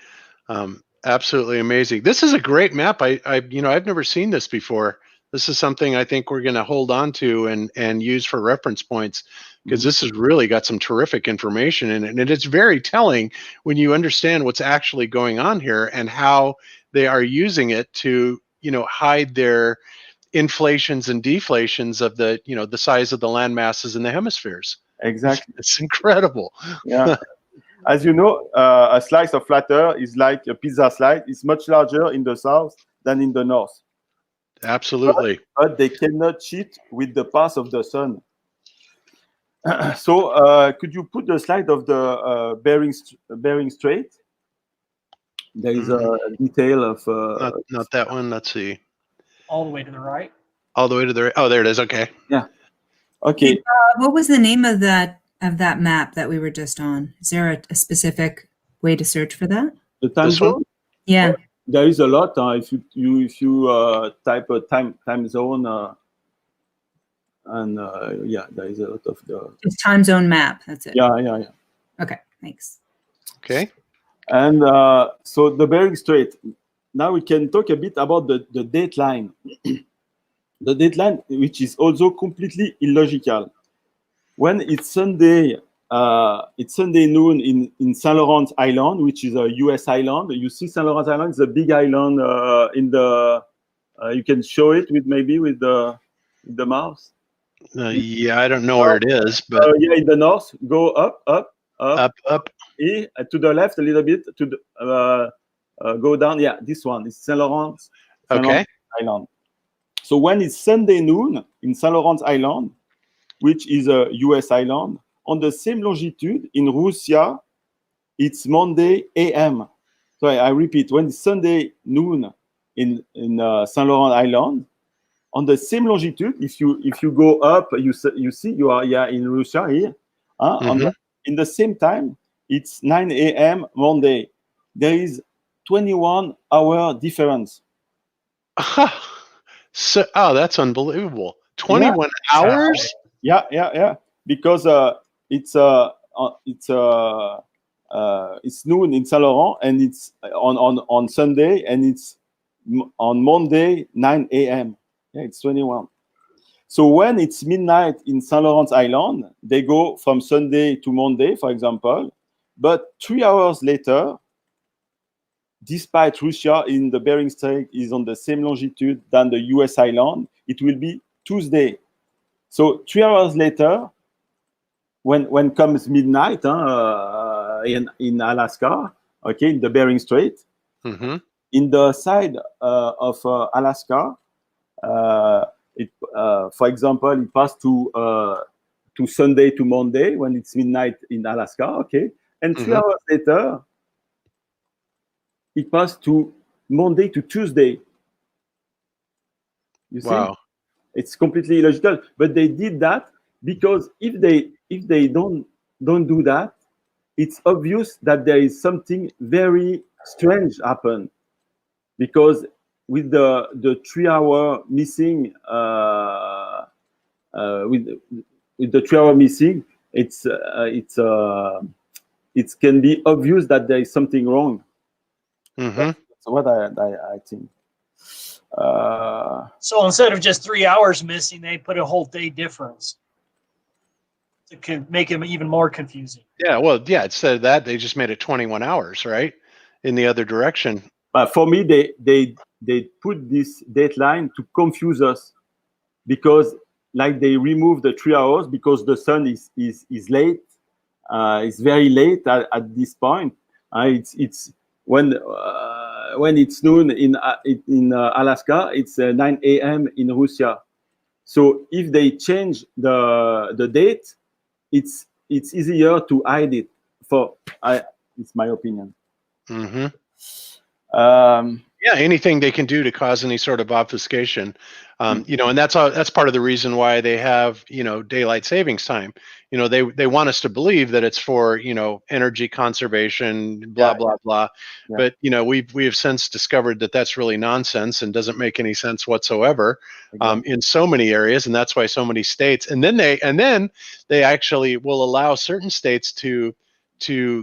Absolutely amazing. This is a great map. I've never seen this before. This is something I think we're going to hold on to and use for reference points, because this has really got some terrific information in it. And it's very telling when you understand what's actually going on here and how they are using it to, hide their inflations and deflations of the size of the land masses in the hemispheres. Exactly. It's incredible. Yeah. As you know, a slice of flat Earth is like a pizza slice. It's much larger in the south than in the north. Absolutely. But they cannot cheat with the path of the sun. So could you put the slide of the Bering Strait? There is a detail of... not that one. Let's see. All the way to the right. All the way to the right. Oh, there it is. Okay. Yeah. Okay. What was the name of that map that we were just on? Is there a specific way to search for that? The time zone? Yeah. There is a lot. If you type a time zone, there is a lot of the. It's time zone map. That's it. Yeah. Okay. Thanks. Okay. And so the Bering Strait. Now we can talk a bit about the dateline. The dateline, which is also completely illogical. When it's Sunday noon in Saint Lawrence Island, which is a U.S. island. You see Saint Lawrence Island is a big island in the You can show it with the mouse. Yeah, I don't know where it is, but Yeah, in the north, go up, up. to the left a little bit, to the go down. Yeah, this one is Saint Lawrence Okay. Island. So when it's Sunday noon in Saint Lawrence Island, which is a U.S. island, on the same longitude in Russia, it's Monday a.m. So I repeat, when it's Sunday noon in Saint Laurent Island, on the same longitude, if you go up, you see you are in Russia here. In the same time, it's 9 a.m. Monday. There is 21-hour difference. So, that's unbelievable. 21 hours? Yeah. Because it's noon in Saint Laurent, and it's on Sunday, and it's on Monday 9 a.m. Yeah, it's 21. So when it's midnight in Saint Lawrence Island, they go from Sunday to Monday, for example. But 3 hours later, despite Russia in the Bering Strait is on the same longitude than the US island, it will be Tuesday. So 3 hours later, when comes midnight in Alaska, okay, in the Bering Strait, in the side of Alaska, for example, it passed to Sunday to Monday when it's midnight in Alaska, okay, and 3 hours later, it passed to Monday to Tuesday. You see, wow. It's completely illogical. But they did that because if they don't do that, it's obvious that there is something very strange happen. Because with the 3 hour missing, with the 3 hour missing, it can be obvious that there is something wrong. That's what I think. So instead of just 3 hours missing, they put a whole day difference to make it even more confusing. Yeah, well, yeah, instead of that, they just made it 21 hours, right? In the other direction. But for me, they put this deadline to confuse us, because like they remove the 3 hours because the sun is late. It's very late at this point. It's when it's noon in Alaska, it's 9 a.m. in Russia. So if they change the date, it's easier to hide it. It's my opinion. Yeah, anything they can do to cause any sort of obfuscation, and that's part of the reason why they have daylight savings time. They want us to believe that it's for energy conservation, blah blah blah. Yeah. But we have since discovered that that's really nonsense and doesn't make any sense whatsoever in so many areas, and that's why so many states. And then they actually will allow certain states to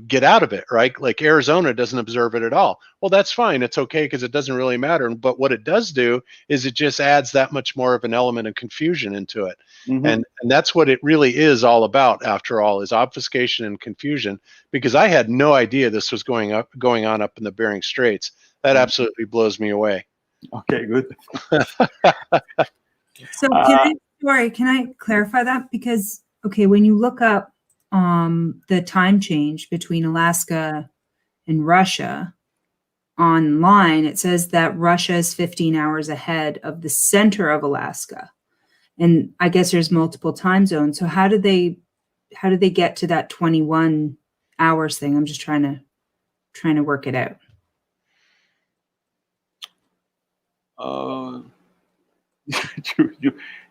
get out of it, right? Like Arizona doesn't observe it at all. Well, that's fine. It's okay because it doesn't really matter. But what it does do is it just adds that much more of an element of confusion into it. And that's what it really is all about, after all, is obfuscation and confusion, because I had no idea this was going on up in the Bering Straits. That absolutely blows me away. Okay, good. So can I clarify that? Because, okay, when you look up the time change between Alaska and Russia online, it says that Russia is 15 hours ahead of the center of Alaska. And I guess there's multiple time zones. So how do they get to that 21 hours thing? I'm just trying to work it out.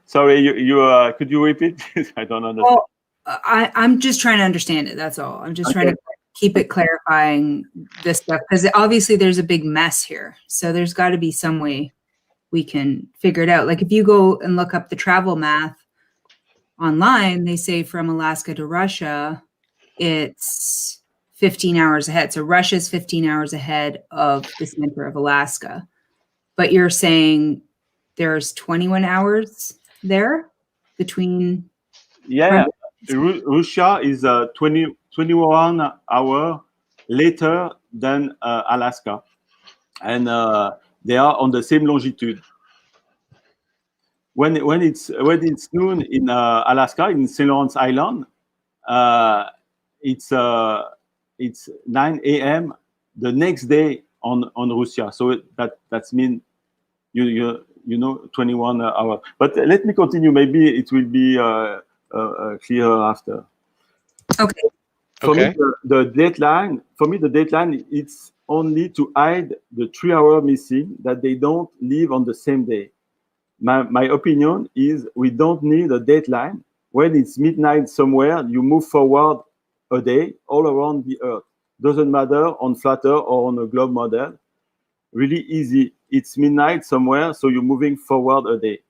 Sorry, you could you repeat? I don't understand. Well, I'm just trying to understand it. That's all. I'm just trying to keep it clarifying this stuff, because obviously there's a big mess here. So there's got to be some way we can figure it out. Like if you go and look up the travel math online, they say from Alaska to Russia, it's 15 hours ahead. So Russia's 15 hours ahead of the center of Alaska. But you're saying there's 21 hours there between. Yeah. Russia is 21 hours later than Alaska, and they are on the same longitude. when it's noon in Alaska, in St. Lawrence Island, it's 9 a.m. the next day on Russia. So that's mean you know 21 hours. But let me continue. Maybe it will be clearer after. Okay. For me, the deadline. For me, the deadline it's only to hide the 3 hour missing that they don't live on the same day. My opinion is we don't need a deadline. When it's midnight somewhere, you move forward a day all around the Earth. Doesn't matter on flat Earth or on a globe model. Really easy. It's midnight somewhere, so you're moving forward a day.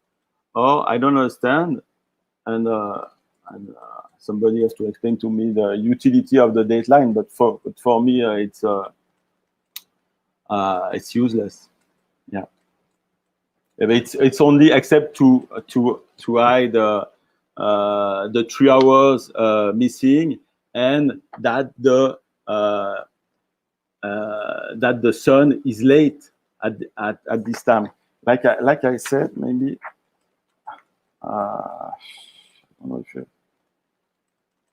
Or I don't understand, and somebody has to explain to me the utility of the deadline. But for me, it's useless. Yeah. It's only except to hide the 3 hours missing, and that the sun is late at this time. Like I said, maybe I don't know if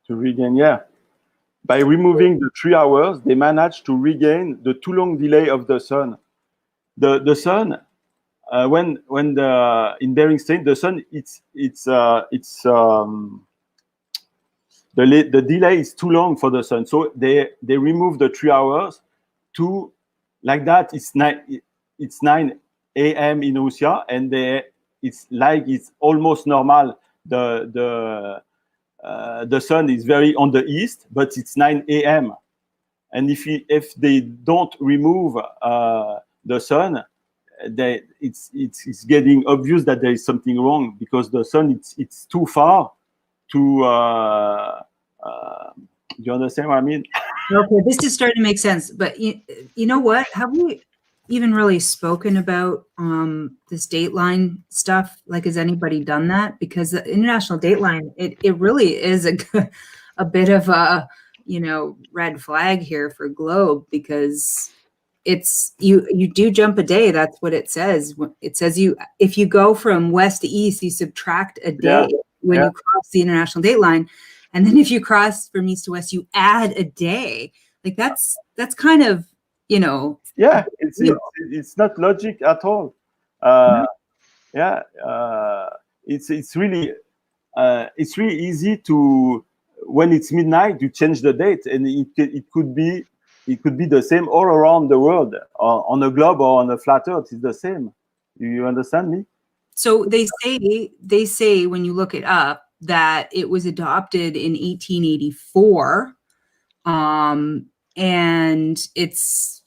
to regain. Yeah, by removing the 3 hours, they managed to regain the too long delay of the sun. The sun. When in Bering Strait, the sun the delay is too long for the sun, so they remove the 3 hours to like that. It's 9 a.m. in Russia, and it's like it's almost normal. The sun is very on the east, but it's 9 a.m. and if they don't remove the sun, it's getting obvious that there is something wrong, because the sun it's too far to do you understand what I mean? Okay, this is starting to make sense. But you know what? Have we even really spoken about this dateline stuff? Like, has anybody done that? Because the international dateline, it really is a bit of a red flag here for Globe, because it's you do jump a day. That's what it says. It says if you go from west to east, you subtract a day when you cross the international dateline, and then if you cross from east to west, you add a day. Like that's kind of yeah, it's not logic at all. It's really easy to, when it's midnight, you change the date, and it could be the same all around the world, on a globe or on a flat Earth. It's the same. You understand me? So they say when you look it up that it was adopted in 1884, and it's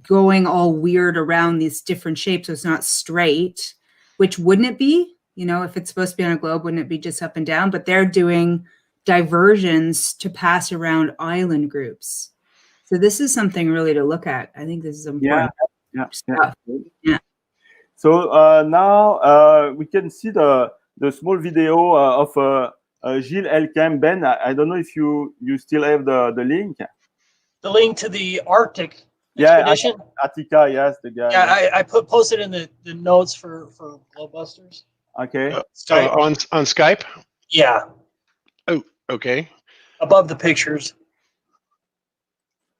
going all weird around these different shapes, so it's not straight. Which wouldn't it be? If it's supposed to be on a globe, wouldn't it be just up and down? But they're doing diversions to pass around island groups. So this is something really to look at. I think this is important. Yeah. So now we can see the small video of Gilles Elkem. Ben, I don't know if you still have the link. The link to the Arctic expedition? Antarctica, yes, the guy. Yeah, I posted in the notes for Globebusters. Okay. On Skype? Yeah. Oh, okay. Above the pictures.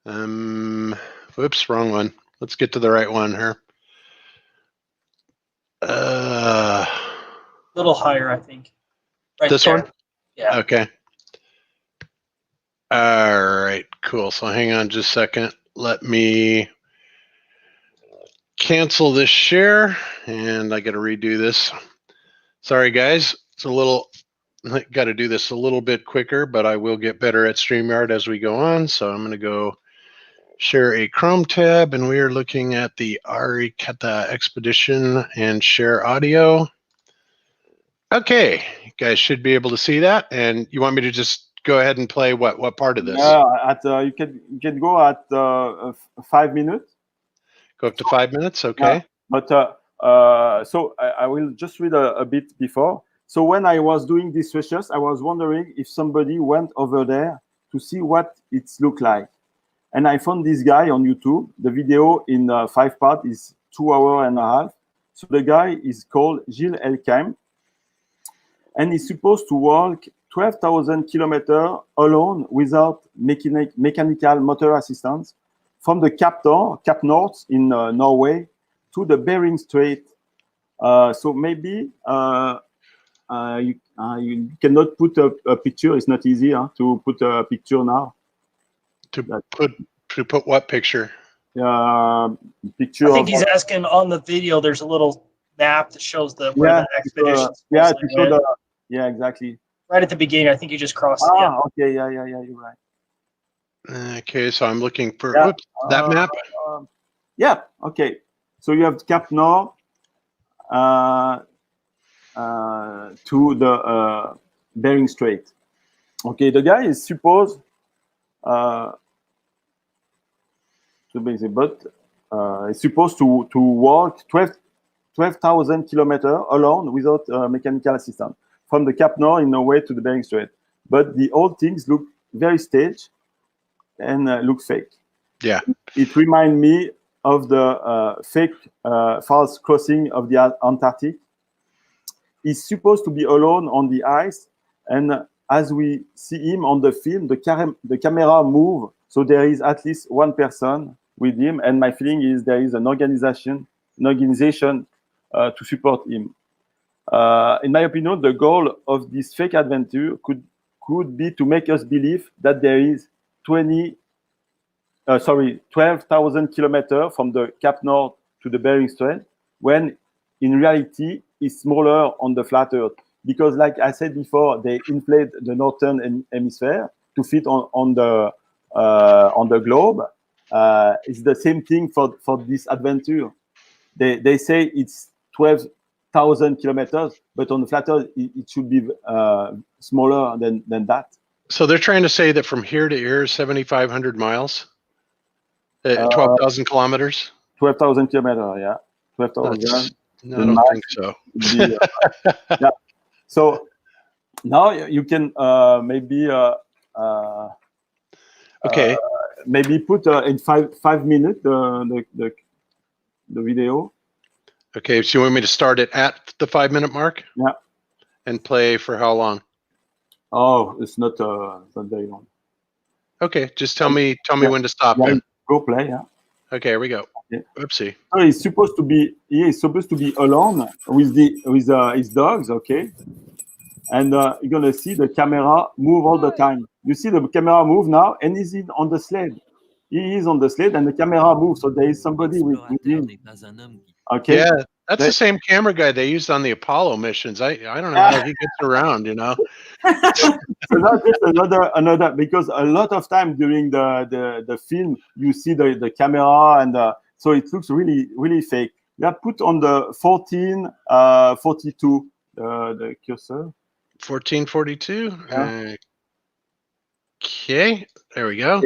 Whoops, wrong one. Let's get to the right one here. Little higher, I think. Right this there. one? Yeah. Okay. All right, cool. So hang on just a second. Let me cancel this share, and I got to redo this. Sorry, guys. It's got to do this a little bit quicker, but I will get better at StreamYard as we go on. So I'm going to go share a Chrome tab, and we are looking at the Arctica expedition and share audio. Okay, you guys should be able to see that. And you want me to just go ahead and play what part of this? Yeah, you can go at 5 minutes. Go up to 5 minutes, okay. But so I will just read a bit before. So when I was doing this research, I was wondering if somebody went over there to see what it looked like. And I found this guy on YouTube. The video in 5 parts is 2 hours and a half. So the guy is called Gilles Elkem. and he's supposed to walk 12,000 kilometers alone without mechanical motor assistance from the Cap North in Norway to the Bering Strait. So maybe you cannot put a picture. It's not easy to put a picture now. To put what picture? Picture. I think he's asking on the video. There's a little map that shows the where the expedition. Yeah, exactly. Right at the beginning, I think you just crossed. Okay, yeah, you're right. Okay, so I'm looking for that map. Yeah, okay. So you have Cap North to the Bering Strait. Okay, the guy is supposed is supposed to walk 12,000 kilometers alone without mechanical assistance from the Cap North in Norway to the Bering Strait. But the old things look very staged and look fake. Yeah. It reminds me of the fake false crossing of the Antarctic. He's supposed to be alone on the ice, and as we see him on the film, the camera move, so there is at least one person with him, and my feeling is there is an organization to support him. In my opinion, the goal of this fake adventure could be to make us believe that there is 12,000 kilometers from the Cap North to the Bering Strait, when in reality it's smaller on the flat Earth. Because, like I said before, they inflate the northern hemisphere to fit on the globe. It's the same thing for this adventure. They say it's 12,000 kilometers, but on the flat Earth it should be smaller than that. So they're trying to say that from here to here is 7,500 miles, 12,000 kilometers. 12,000 kilometers, yeah, 12,000. No, I don't think so. Yeah. So now you can maybe okay. Maybe put in 5 minutes the video. Okay, so you want me to start it at the 5-minute mark? Yeah. And play for how long? Oh, it's not very long. Okay, just tell me when to stop. Yeah, go play. Yeah. Okay, here we go. Okay. Oopsie. So he's supposed to be alone with his dogs. Okay. And you're gonna see the camera move all the time. You see the camera move now, and he's on the sled. He is on the sled, and the camera moves. So there is somebody with him. Okay. Yeah, that's the same camera guy they used on the Apollo missions. I don't know how he gets around. So that's just another because a lot of time during the film you see the camera and so it looks really fake. Yeah, put on the 1442 the cursor. 1442. Okay, there we go.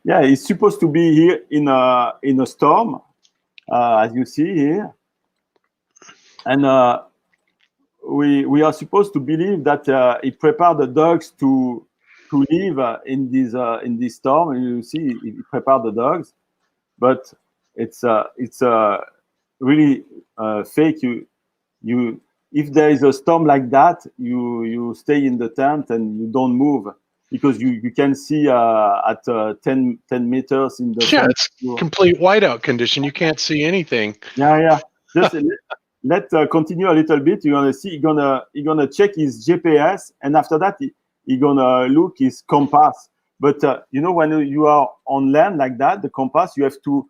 Yeah, it's supposed to be here in a storm, as you see here, and we are supposed to believe that he prepared the dogs to live in this storm. You see, he prepared the dogs, but it's really fake. You if there is a storm like that, you stay in the tent and you don't move because you can see at 10 meters in the it's complete whiteout condition. You can't see anything. Yeah. Just let's continue a little bit. You're gonna see. He's gonna check his GPS, and after that, he's gonna look his compass. But when you are on land like that, the compass you have to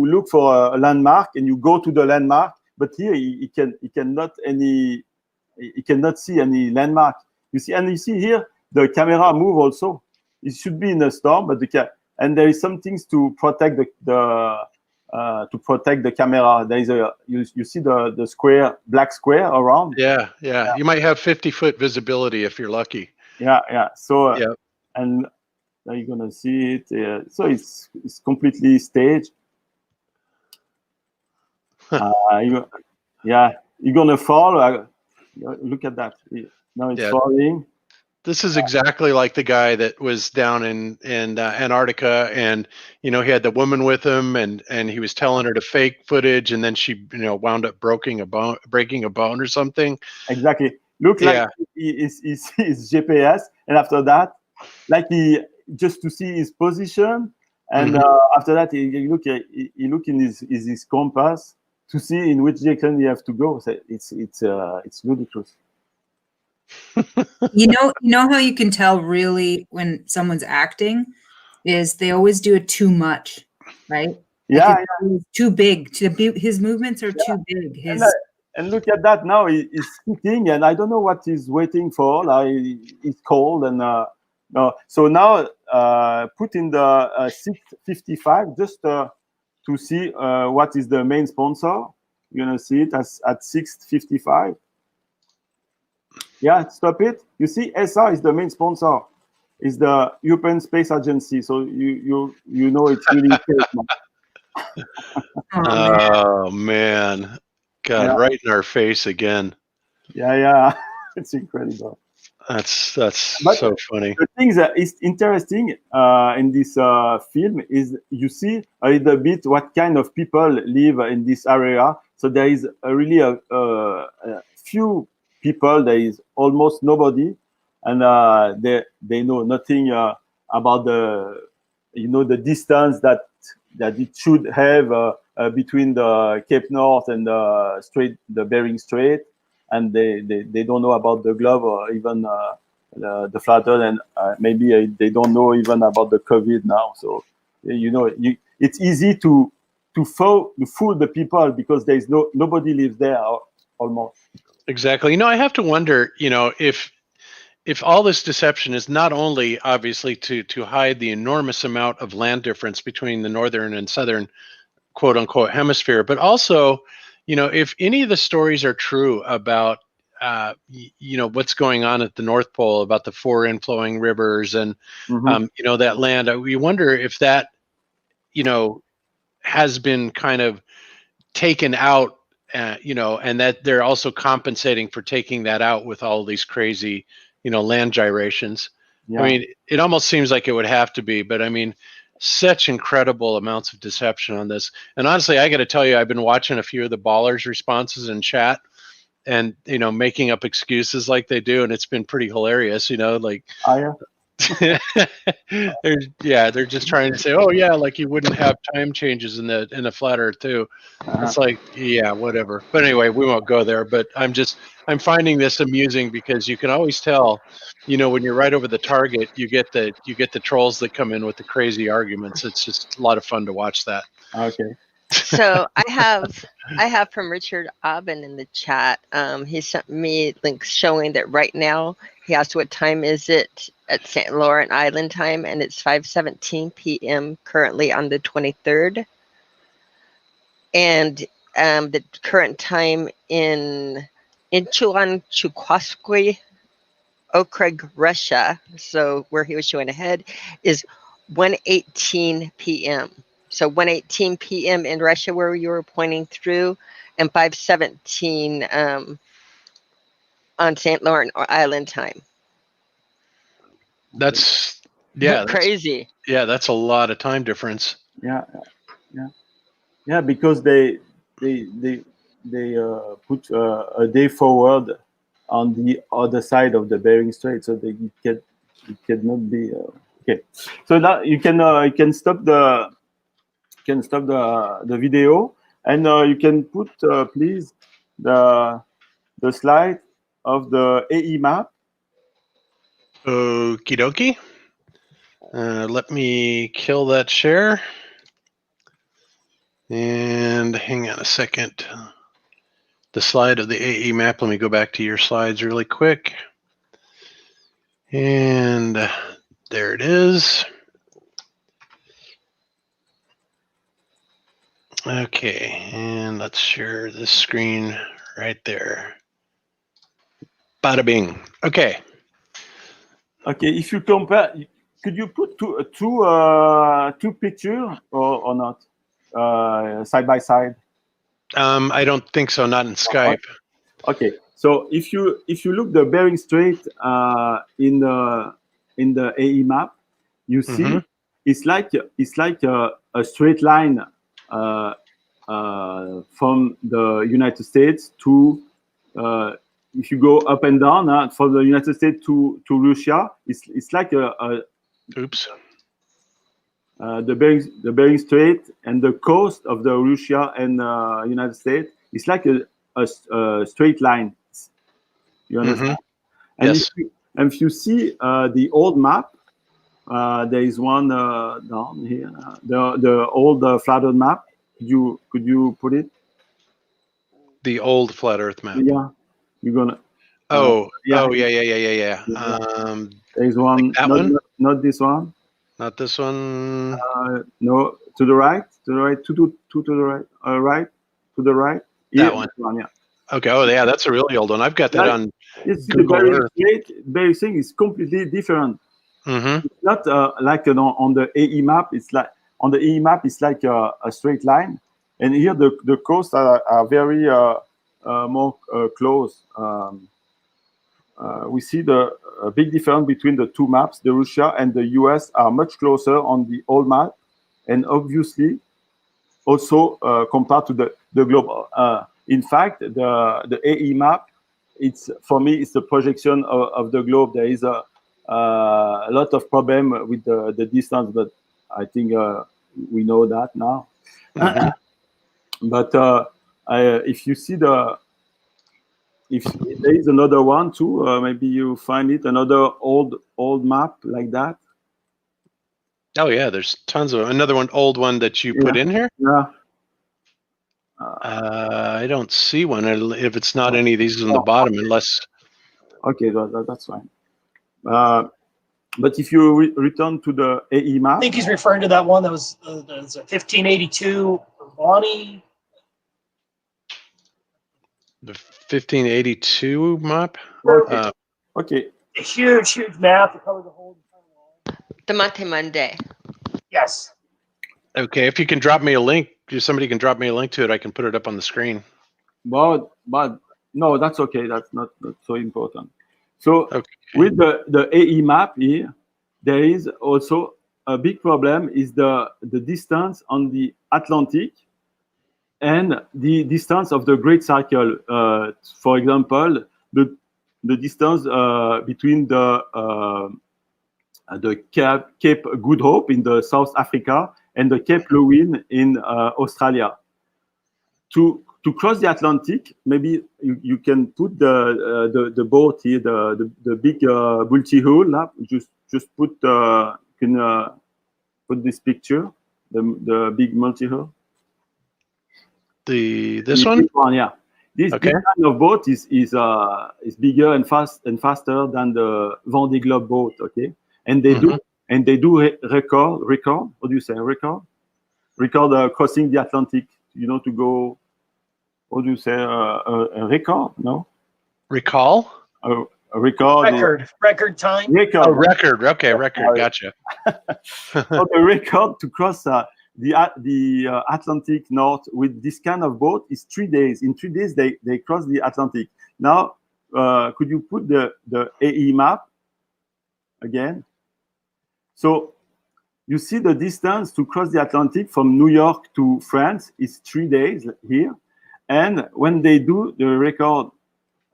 look for a landmark, and you go to the landmark. But here he cannot see any landmark. You see here the camera move also. It should be in a storm, but and there is some things to protect the camera. There is you see the square, black square around. Yeah. You might have 50-foot visibility if you're lucky. Yeah. So and now you're gonna see it. So it's completely staged. You're gonna fall. Look at that. Now it's falling. This is exactly like the guy that was down in Antarctica, and he had the woman with him, and he was telling her to fake footage, and then she wound up breaking a bone or something. Exactly. look like he is GPS, and after that, like he just to see his position, and after that he look in his compass to see in which direction he have to go. So it's ludicrous. You know how you can tell really when someone's acting is they always do it too much, right? Yeah, it's too big. His movements are too big. And look at that now. He's sitting, and I don't know what he's waiting for. Like, it's cold, and no. So now put in the 6:55 just to see what is the main sponsor. You're gonna see it at 6:55. Yeah, stop it. You see, ESA is the main sponsor. Is the European Space Agency. So you know it's really safe. Oh man, God, right in our face again. Yeah, it's incredible. That's so funny. The thing that is interesting in this film is you see a little bit what kind of people live in this area. So there is really a few people. There is almost nobody, and they know nothing about the distance that it should have between the Cape North and the Bering Strait, and they don't know about the globe or even the flat Earth, and maybe they don't know even about the COVID now. So it's easy to fool the people because there is nobody lives there almost. Exactly. I have to wonder, if all this deception is not only obviously to hide the enormous amount of land difference between the northern and southern quote unquote hemisphere, but also, if any of the stories are true about, what's going on at the North Pole, about the 4 inflowing rivers and, that land, we wonder if that, has been kind of taken out, and that they're also compensating for taking that out with all these crazy, land gyrations. Yeah. I mean, it almost seems like it would have to be, but I mean, such incredible amounts of deception on this. And honestly, I got to tell you, I've been watching a few of the ballers' responses in chat and, making up excuses like they do. And it's been pretty hilarious, like, they're just trying to say, oh yeah, like you wouldn't have time changes in the flat Earth too. It's like, yeah, whatever. But anyway, we won't go there. But I'm finding this amusing because you can always tell, when you're right over the target, you get the trolls that come in with the crazy arguments. It's just a lot of fun to watch that. Okay. So I have from Richard Aubin in the chat. He sent me links showing that right now he asked what time is it at St. Lawrence Island time, and it's 5:17 p.m. currently on the 23rd. And the current time in Inchuan, Chukoskwe, Okrug, Russia, so where he was showing ahead, is 1:18 p.m. So 1:18 p.m. in Russia, where you were pointing through, and 5:17 on St. Lawrence Island time. That's crazy. That's a lot of time difference. Yeah, because they put a day forward on the other side of the Bering Strait, so it cannot be okay. So now you can stop the video, and you can put please the slide of the AE map. Okie dokie. Let me kill that share. And hang on a second. The slide of the AE map. Let me go back to your slides really quick. And there it is. Okay, and let's share this screen right there. Bada bing. Okay. Okay, if you compare, could you put two pictures or not side by side? I don't think so. Not in Skype. Okay, so if you look the Bering Strait in the AE map, you see it's like a straight line from the United States to if you go up and down from the United States to Russia, it's like Oops. The Bering Strait and the coast of the Russia and United States. It's like a straight line. You understand? And Yes. if you see the old map, there is one down here. The old flat-earth map. Could you put it? The old flat Earth map. Yeah, you're gonna. Yeah. There is one. Like that one? Not this one. Not this one. No, to the right. To the right. To the right. Right. To the right. That one. Yeah. Okay. Oh, yeah. That's a really old one. I've got that on Google Earth. The Bering thing is completely different. Mm-hmm. It's not like on the AE map. It's like on the AE map. It's like a straight line, and here the coasts are very more close. We see the big difference between the two maps. The Russia and the US are much closer on the old map, and obviously also compared to the globe. In fact, the AE map, for me, it's the projection of the globe. There is a lot of problem with the distance, but I think we know that now. Mm-hmm. But if you see if there is another one too, maybe you find it, another old map like that. Oh yeah, there's tons of another old one that you put in here. Yeah. I don't see one. If it's not any of these on the bottom, unless. Okay, that's fine. But if you return to the AE map, I think he's referring to that one that was 1582 Bonnie. The 1582 map. Okay. A huge map that covers the whole entire wall. The Monte Monday. Yes. Okay, if you can drop me a link, if somebody can drop me a link to it, I can put it up on the screen. But no, that's okay. That's not so important. So with the AE map here, there is also a big problem is the distance on the Atlantic and the distance of the Great Circle. For example, the distance between the Cape Good Hope in the South Africa and the Cape Lewin in Australia. To cross the Atlantic, maybe you can put the boat here, the big multi-hull. Just put put this picture, the big multi-hull. This one? Yeah. This kind of boat is bigger and faster than the Vendée Globe boat. Okay, and they do record. What do you say? Record crossing the Atlantic. To go. What do you say? A record? No. Recall. A record. Record time. Record. Oh, record. Okay, record. Gotcha. So the record to cross the Atlantic North with this kind of boat is 3 days. In 3 days, they cross the Atlantic. Now, could you put the AE map again? So you see the distance to cross the Atlantic from New York to France is 3 days here. And when they do the record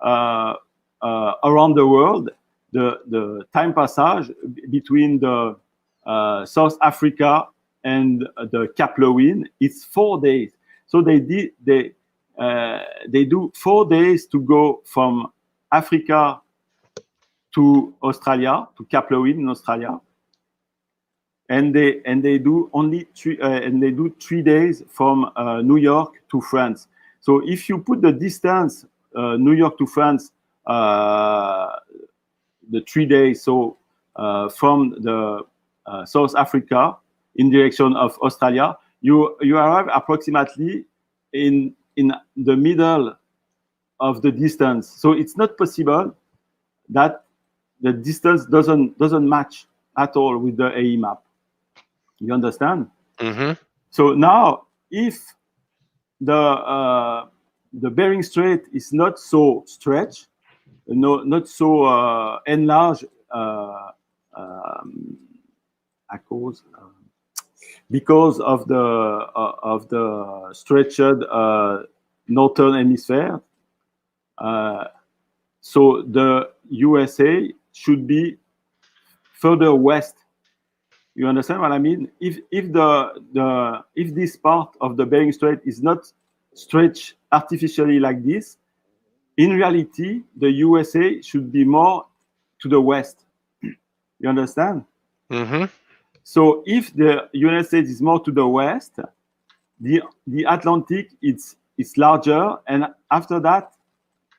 around the world, the time passage between the South Africa and the Cape Lewin, it's 4 days. So they do 4 days to go from Africa to Australia, to Cape Lewin in Australia, and they do only 3 days from New York to France. So if you put the distance New York to France, the 3 days, so from the South Africa in direction of Australia, you arrive approximately in the middle of the distance. So it's not possible that the distance doesn't match at all with the AE map. You understand? Mm-hmm. So now, if the Bering Strait is not so stretched, not so enlarged, because of the stretched northern hemisphere, So the USA should be further west. You understand what I mean? If this part of the Bering Strait is not stretched artificially like this, in reality, the USA should be more to the west. You understand? Mm-hmm. So if the United States is more to the west, the Atlantic it's larger, and after that,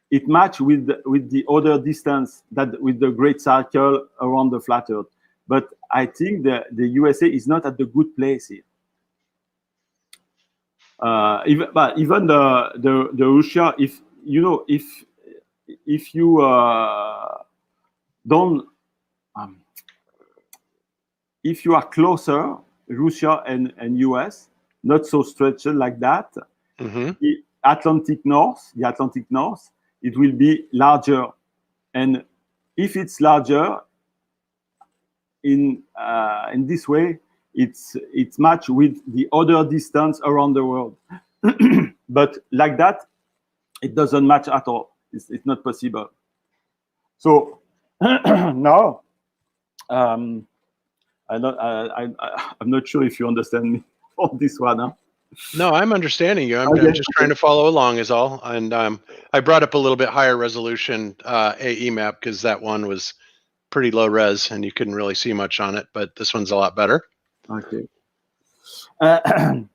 it match with the other distance that with the Great Circle around the flat Earth. But I think the USA is not at the good place here. Even the Russia, if you know, if you don't, if you are closer, Russia and US, not so stretched like that. Mm-hmm. The Atlantic North, it will be larger, and if it's larger, in this way, it's matched with the other distance around the world. But like that, it doesn't match at all. It's not possible. So now, I'm not sure if you understand me on this one. Huh? No, I'm understanding you. I'm just trying to follow along is all. And I brought up a little bit higher resolution AE map because that one was pretty low res and you couldn't really see much on it, but this one's a lot better. Okay. To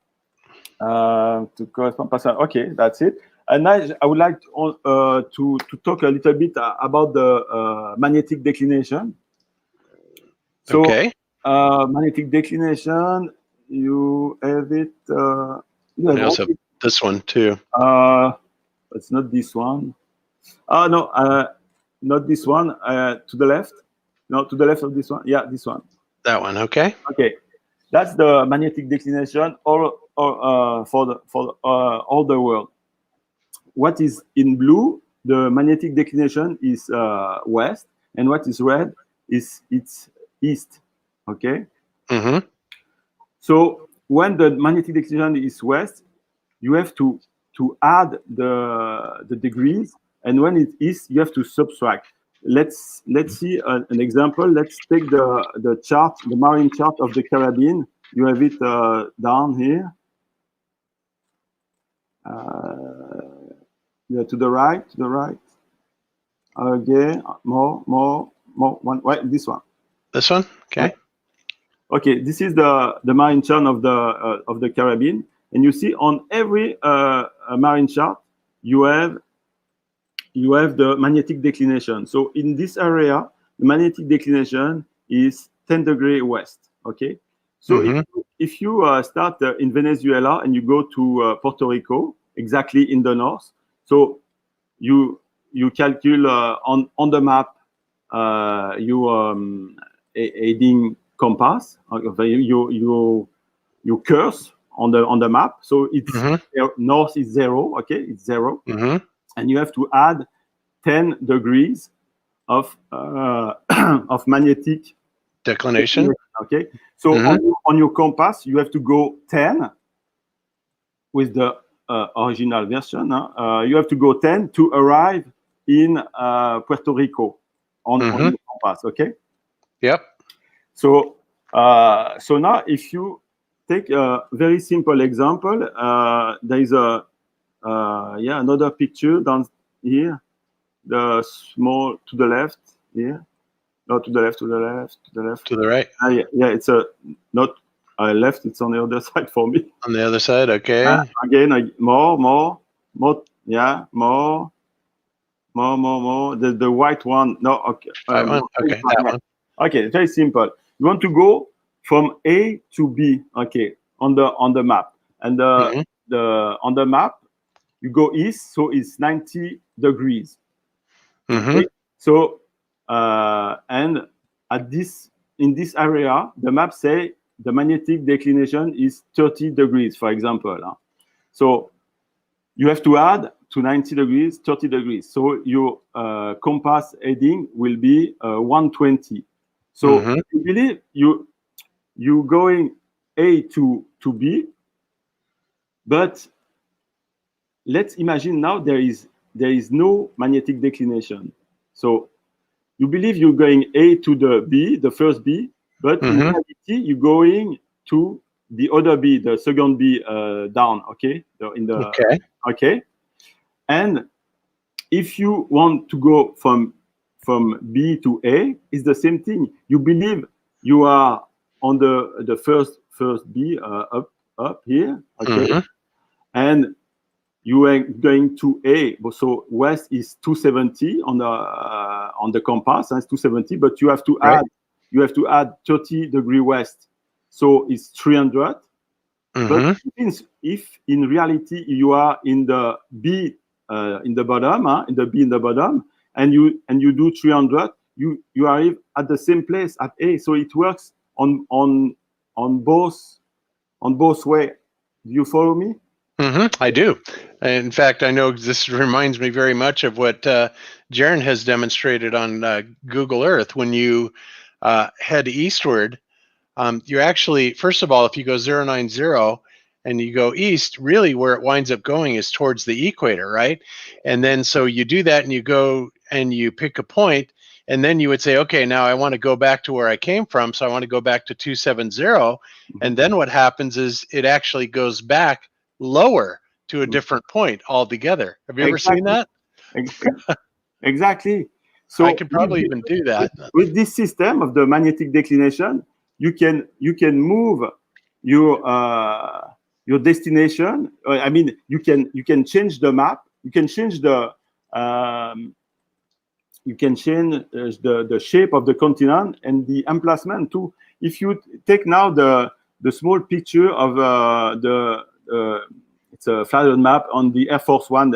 correspond person. Okay, that's it. And I would like to talk a little bit about the magnetic declination. So, okay. Magnetic declination, you have it. I also have this one too. It's not this one. No, not this one. To the left. No, to the left of this one. Yeah, this one. That one. Okay. Okay, that's the magnetic declination for all the world. What is in blue? The magnetic declination is west, and what is red is it's east. Okay. Mm-hmm. So when the magnetic declination is west, you have to add the degrees, and when it is, you have to subtract. Let's see an example. Let's take the chart, the marine chart of the Caribbean. You have it down here. Yeah, to the right. Okay, more. One. Right, this one. This one. Okay. Okay, this is the marine chart of the Caribbean, and you see on every marine chart you have the magnetic declination. So in this area, the magnetic declination is 10 degrees west. Okay, so if you start in Venezuela and you go to Puerto Rico, exactly in the north, so you calculate on the map aiding compass. You curse on the map, so it's north is 0. Okay, it's 0. Mm-hmm. And you have to add 10 degrees of magnetic declination. Okay, so on your compass, you have to go 10 with the original version. You have to go 10 to arrive in Puerto Rico on your compass. Okay. Yep. So now if you take a very simple example, there is another picture down here, the small to the left here. No, to the left. To the right. Yeah, it's not left. It's on the other side for me. On the other side, okay. Again, more. Yeah, more. The white one. No, okay. One. Okay, that one. Okay, very simple. You want to go from A to B. Okay, on the map, and on the map you go east, so it's 90 degrees. Okay? So and in this area, the map say the magnetic declination is 30 degrees, for example. So you have to add to 90 degrees, 30 degrees. So your compass heading will be 120. So you believe you going A to B, but let's imagine now there is there is no magnetic declination. So you believe you're going A to the B, the first B, but in reality you're going to the other B, the second B down. Okay, okay. And if you want to go from B to A, it's the same thing. You believe you are on the first B up here, okay, and you are going to A. So west is 270 on the compass, and it's 270. But you have to add 30° west, so it's 300. But if in reality you are in the B in the bottom, in the B in the bottom, and you do 300, you arrive at the same place at A. So it works on both way. Do you follow me? I do. In fact, I know this reminds me very much of what Jaron has demonstrated on Google Earth. When you head eastward, you're actually, first of all, if you go 090 and you go east, really where it winds up going is towards the equator, right? And then so you do that and you go and you pick a point, and then you would say, okay, now I want to go back to where I came from, so I want to go back to 270. And then what happens is it actually goes back lower to a different point altogether. Have you ever seen that? Exactly. So I could probably even do that. With this system of the magnetic declination, you can move your destination. I mean, you can change the map. You can change the shape of the continent and the emplacement too. If you take now the small picture of it's a flattened map on the Air Force One.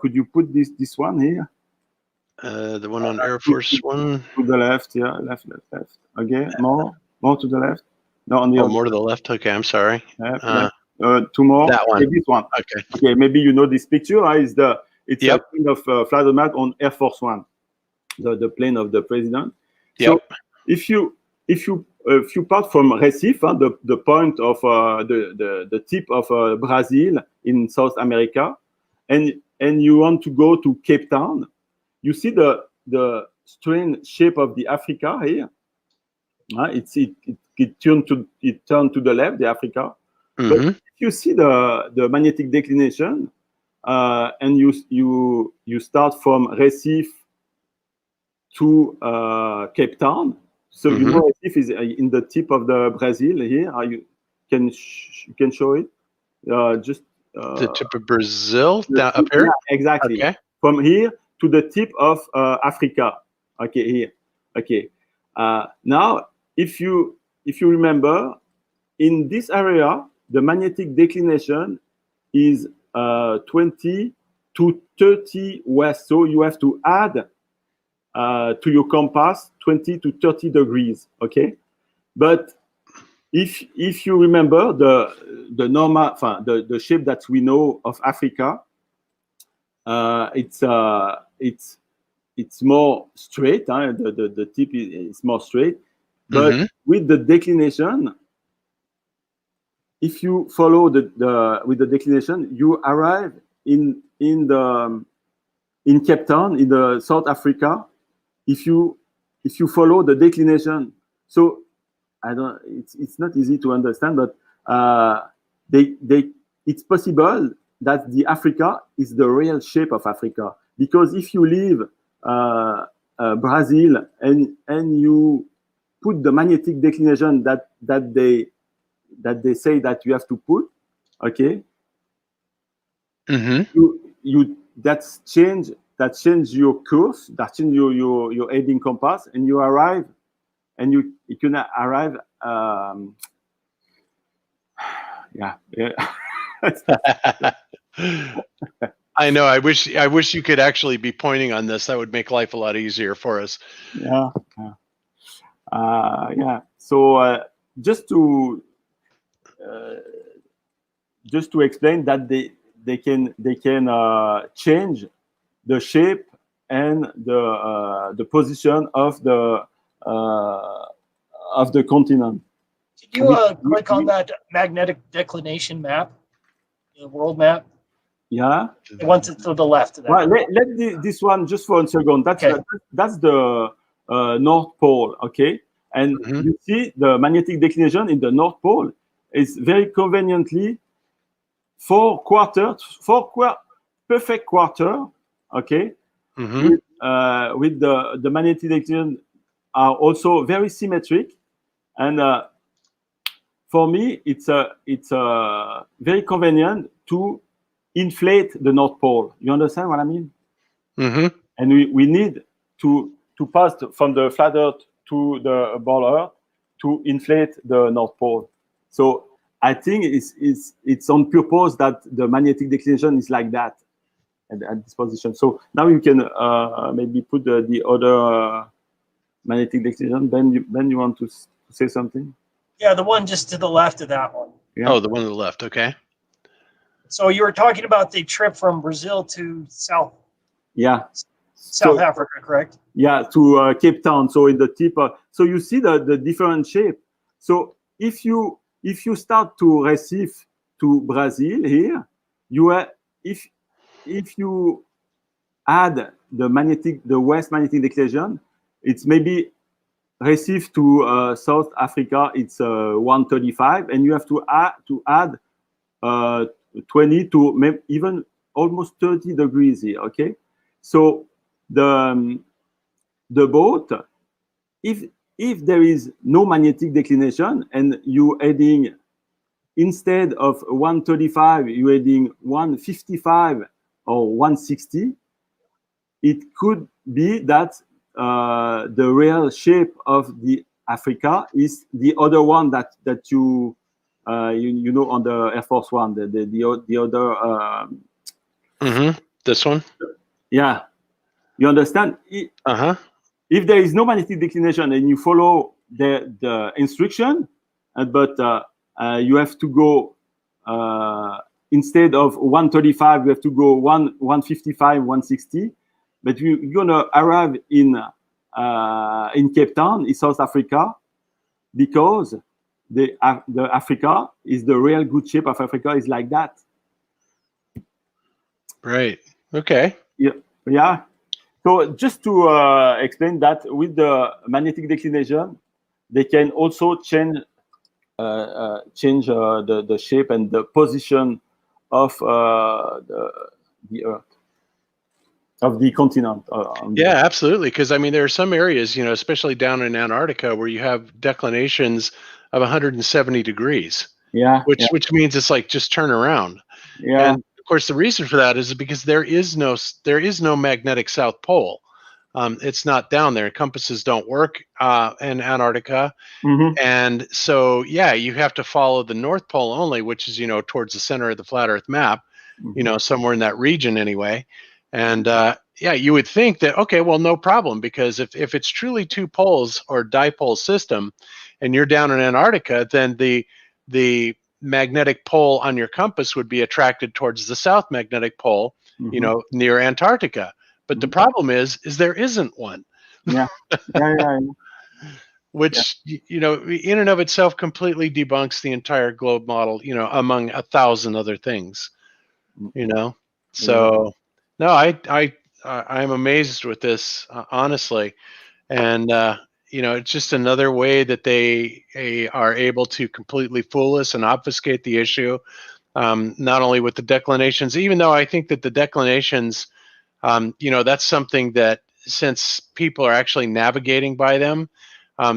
Could you put this one here? The one on Air Force One. To the left, yeah, left. Okay, more to the left. No, on the other. More to the left. Okay, I'm sorry. Left. Two more. That one. Okay, this one. Okay, maybe you know this picture. It's a kind of flattened map on Air Force One, the plane of the president. So if you part from Recife, the point of the tip of Brazil in South America, and you want to go to Cape Town, you see the strange shape of the Africa here. It turned to the left, the Africa. But if you see the magnetic declination, and you start from Recife to Cape Town. So you know Recife is in the tip of the Brazil here. You can show it. Just the tip of Brazil down up here. Yeah, exactly. Okay. From here to the tip of Africa. Okay, here. Okay. Now, if you remember, in this area, the magnetic declination is 20 to 30 west. So you have to add to your compass 20 to 30 degrees. Okay, but if you remember the normal, the shape that we know of Africa, it's more straight. The tip is more straight, but with the declination, if you follow with the declination, you arrive in Cape Town in the South Africa. If you follow the declination, so it's not easy to understand, but it's possible that the Africa is the real shape of Africa, because if you leave Brazil and you put the magnetic declination that they say that you have to put, okay, that change your course, that change your heading compass, and you arrive, and you can arrive. I know. I wish you could actually be pointing on this. That would make life a lot easier for us. Yeah. So just to explain that they can change the shape and the position of the continent. Did you click on that magnetic declination map, the world map? Yeah. The one to the left of that. Well, let this one just for a second. That's Okay. that's the North Pole, okay? And you see the magnetic declination in the North Pole is very conveniently perfect quarter, okay? With the magnetic declination are also very symmetric, and for me, it's very convenient to inflate the North Pole. You understand what I mean? And we need to pass from the flat Earth to the ball Earth to inflate the North Pole. So I think it's on purpose that the magnetic declination is like that at this position. So now you can maybe put the other magnetic declination. Ben, you want to say something? Yeah, the one just to the left of that one. Yeah. Oh, the one to the left. Okay. So you were talking about the trip from Brazil to South So, Africa, correct? Yeah, to Cape Town. So in the tip, so you see the different shape. So if you start to Recife to Brazil here, if you add the west magnetic declination, it's maybe Recife to South Africa. It's 135, and you have to add 20 to even almost 30 degrees here. Okay, so the boat, if there is no magnetic declination and you adding, instead of 135, you adding 155 or 160, it could be that the real shape of the Africa is the other one that you know on the Air Force One, the other. This one. Yeah, you understand? If there is no magnetic declination and you follow the instruction, but you have to go instead of 135, you have to go 155, 160. But you're gonna arrive in Cape Town, in South Africa, because the Africa is the real good shape of Africa is like that. Right. Okay. Yeah. So just to explain that with the magnetic declination, they can also change the shape and the position of the Earth, of the continent. Yeah, absolutely. Because I mean, there are some areas, especially down in Antarctica, where you have declinations of 170 degrees. Yeah. Which means it's like just turn around. Yeah. And of course, the reason for that is because there is no magnetic South Pole. It's not down there. Compasses don't work in Antarctica. And so, yeah, you have to follow the North Pole only, which is, towards the center of the flat Earth map, somewhere in that region anyway. And yeah, you would think that, okay, well, no problem, because if it's truly two poles or dipole system and you're down in Antarctica, then the magnetic pole on your compass would be attracted towards the south magnetic pole, near Antarctica. But the problem is there isn't one. Yeah. Which, in and of itself completely debunks the entire globe model, among 1,000 other things, So, no, I'm amazed with this, honestly. And, it's just another way that they are able to completely fool us and obfuscate the issue, not only with the declinations, even though I think that the declinations, that's something that, since people are actually navigating by them,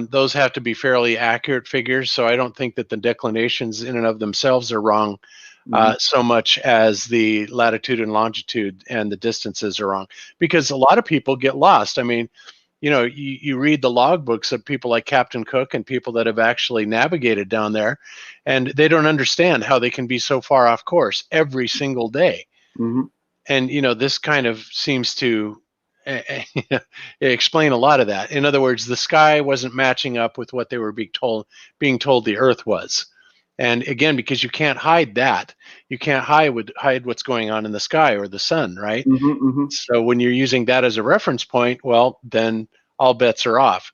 those have to be fairly accurate figures. So I don't think that the declinations in and of themselves are wrong so much as the latitude and longitude and the distances are wrong, because a lot of people get lost. I mean, you read the logbooks of people like Captain Cook and people that have actually navigated down there, and they don't understand how they can be so far off course every single day. And, this kind of seems to explain a lot of that. In other words, the sky wasn't matching up with what they were being told the Earth was. And again, because you can't hide that, you can't hide what's going on in the sky or the sun, right? So when you're using that as a reference point, well, then all bets are off.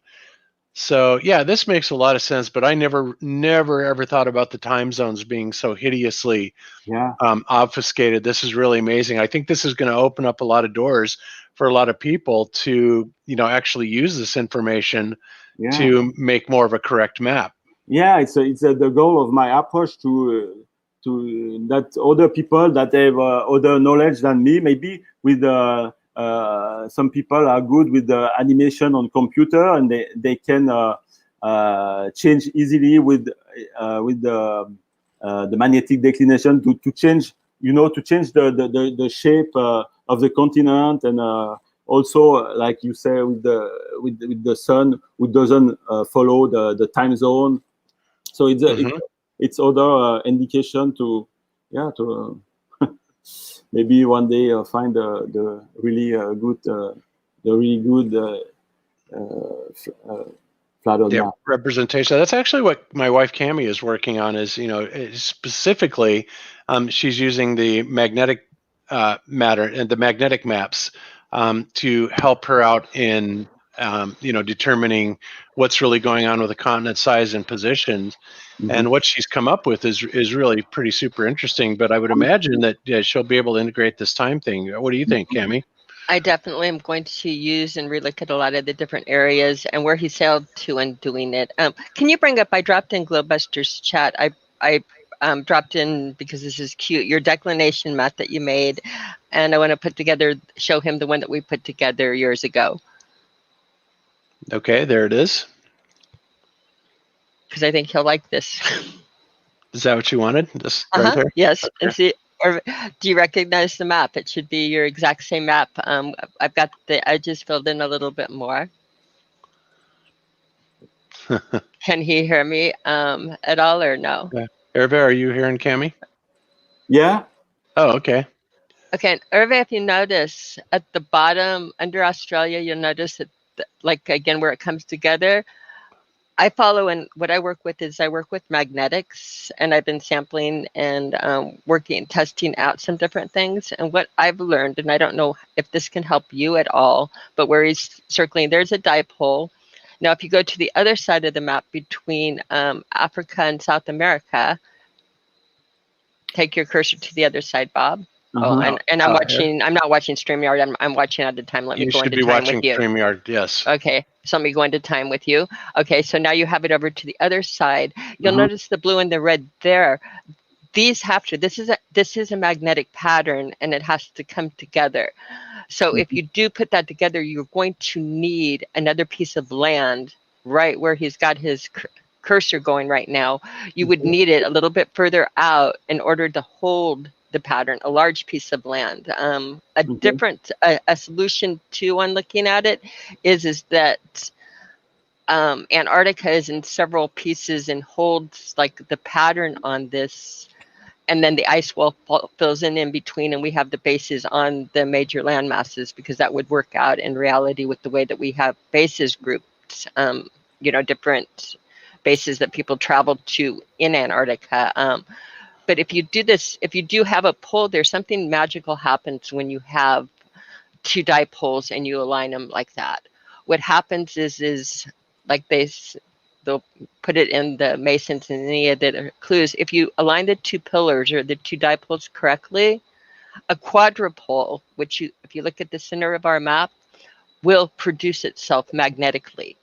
So yeah, this makes a lot of sense, but I never ever thought about the time zones being so hideously Yeah. obfuscated. This is really amazing. I think this is going to open up a lot of doors for a lot of people to, actually use this information Yeah. to make more of a correct map. Yeah, it's the goal of my approach to that other people that have other knowledge than me, maybe with some people are good with the animation on computer, and they can change easily with the magnetic declination to change, to change the shape of the continent, and also, like you say, with the sun, who doesn't follow the time zone. So it's other indication to maybe one day find the really good flat map. Representation. That's actually what my wife Cami is working on. Is specifically, she's using the magnetic matter and the magnetic maps to help her out in determining what's really going on with the continent size and positions. Mm-hmm. And what she's come up with is really pretty super interesting. But I would imagine that she'll be able to integrate this time thing. What do you think, Cami? I definitely am going to use and relook at a lot of the different areas and where he sailed to and doing it. Can you bring up? I dropped in Globebusters chat. I dropped in because this is cute. Your declination map that you made, and I want to show him the one that we put together years ago. Okay, there it is. Because I think he'll like this. Is that what you wanted? This right there? Yes. Okay. And see, or do you recognize the map? It should be your exact same map. I've got the edges filled in a little bit more. Can he hear me at all or no? Hervé, are you hearing Cami? Yeah. Oh, okay. Okay, and Hervé, if you notice at the bottom under Australia, you'll notice that, like again, where it comes together. I follow, and what I work with is I work with magnetics, and I've been sampling and testing out some different things. And what I've learned, and I don't know if this can help you at all, but where he's circling, there's a dipole. Now, if you go to the other side of the map between Africa and South America, take your cursor to the other side, Bob. Oh, and I'm watching. I'm not watching StreamYard. I'm watching at the time. Let me go into time with you. You should be watching StreamYard. Yes. Okay, so let me go into time with you. Okay, so now you have it over to the other side. You'll notice the blue and the red there. These have to. This is a magnetic pattern, and it has to come together. So if you do put that together, you're going to need another piece of land right where he's got his cursor going right now. You would need it a little bit further out in order to hold the pattern, a large piece of land. A solution to one looking at it is that Antarctica is in several pieces and holds like the pattern on this, and then the ice wall fills in between, and we have the bases on the major land masses, because that would work out in reality with the way that we have bases grouped, different bases that people travel to in Antarctica. But if you do this, if you do have a pole, there's something magical happens when you have two dipoles and you align them like that. What happens is like they'll put it in the Masons and any of the clues. If you align the two pillars or the two dipoles correctly, a quadrupole, which if you look at the center of our map, will produce itself magnetically.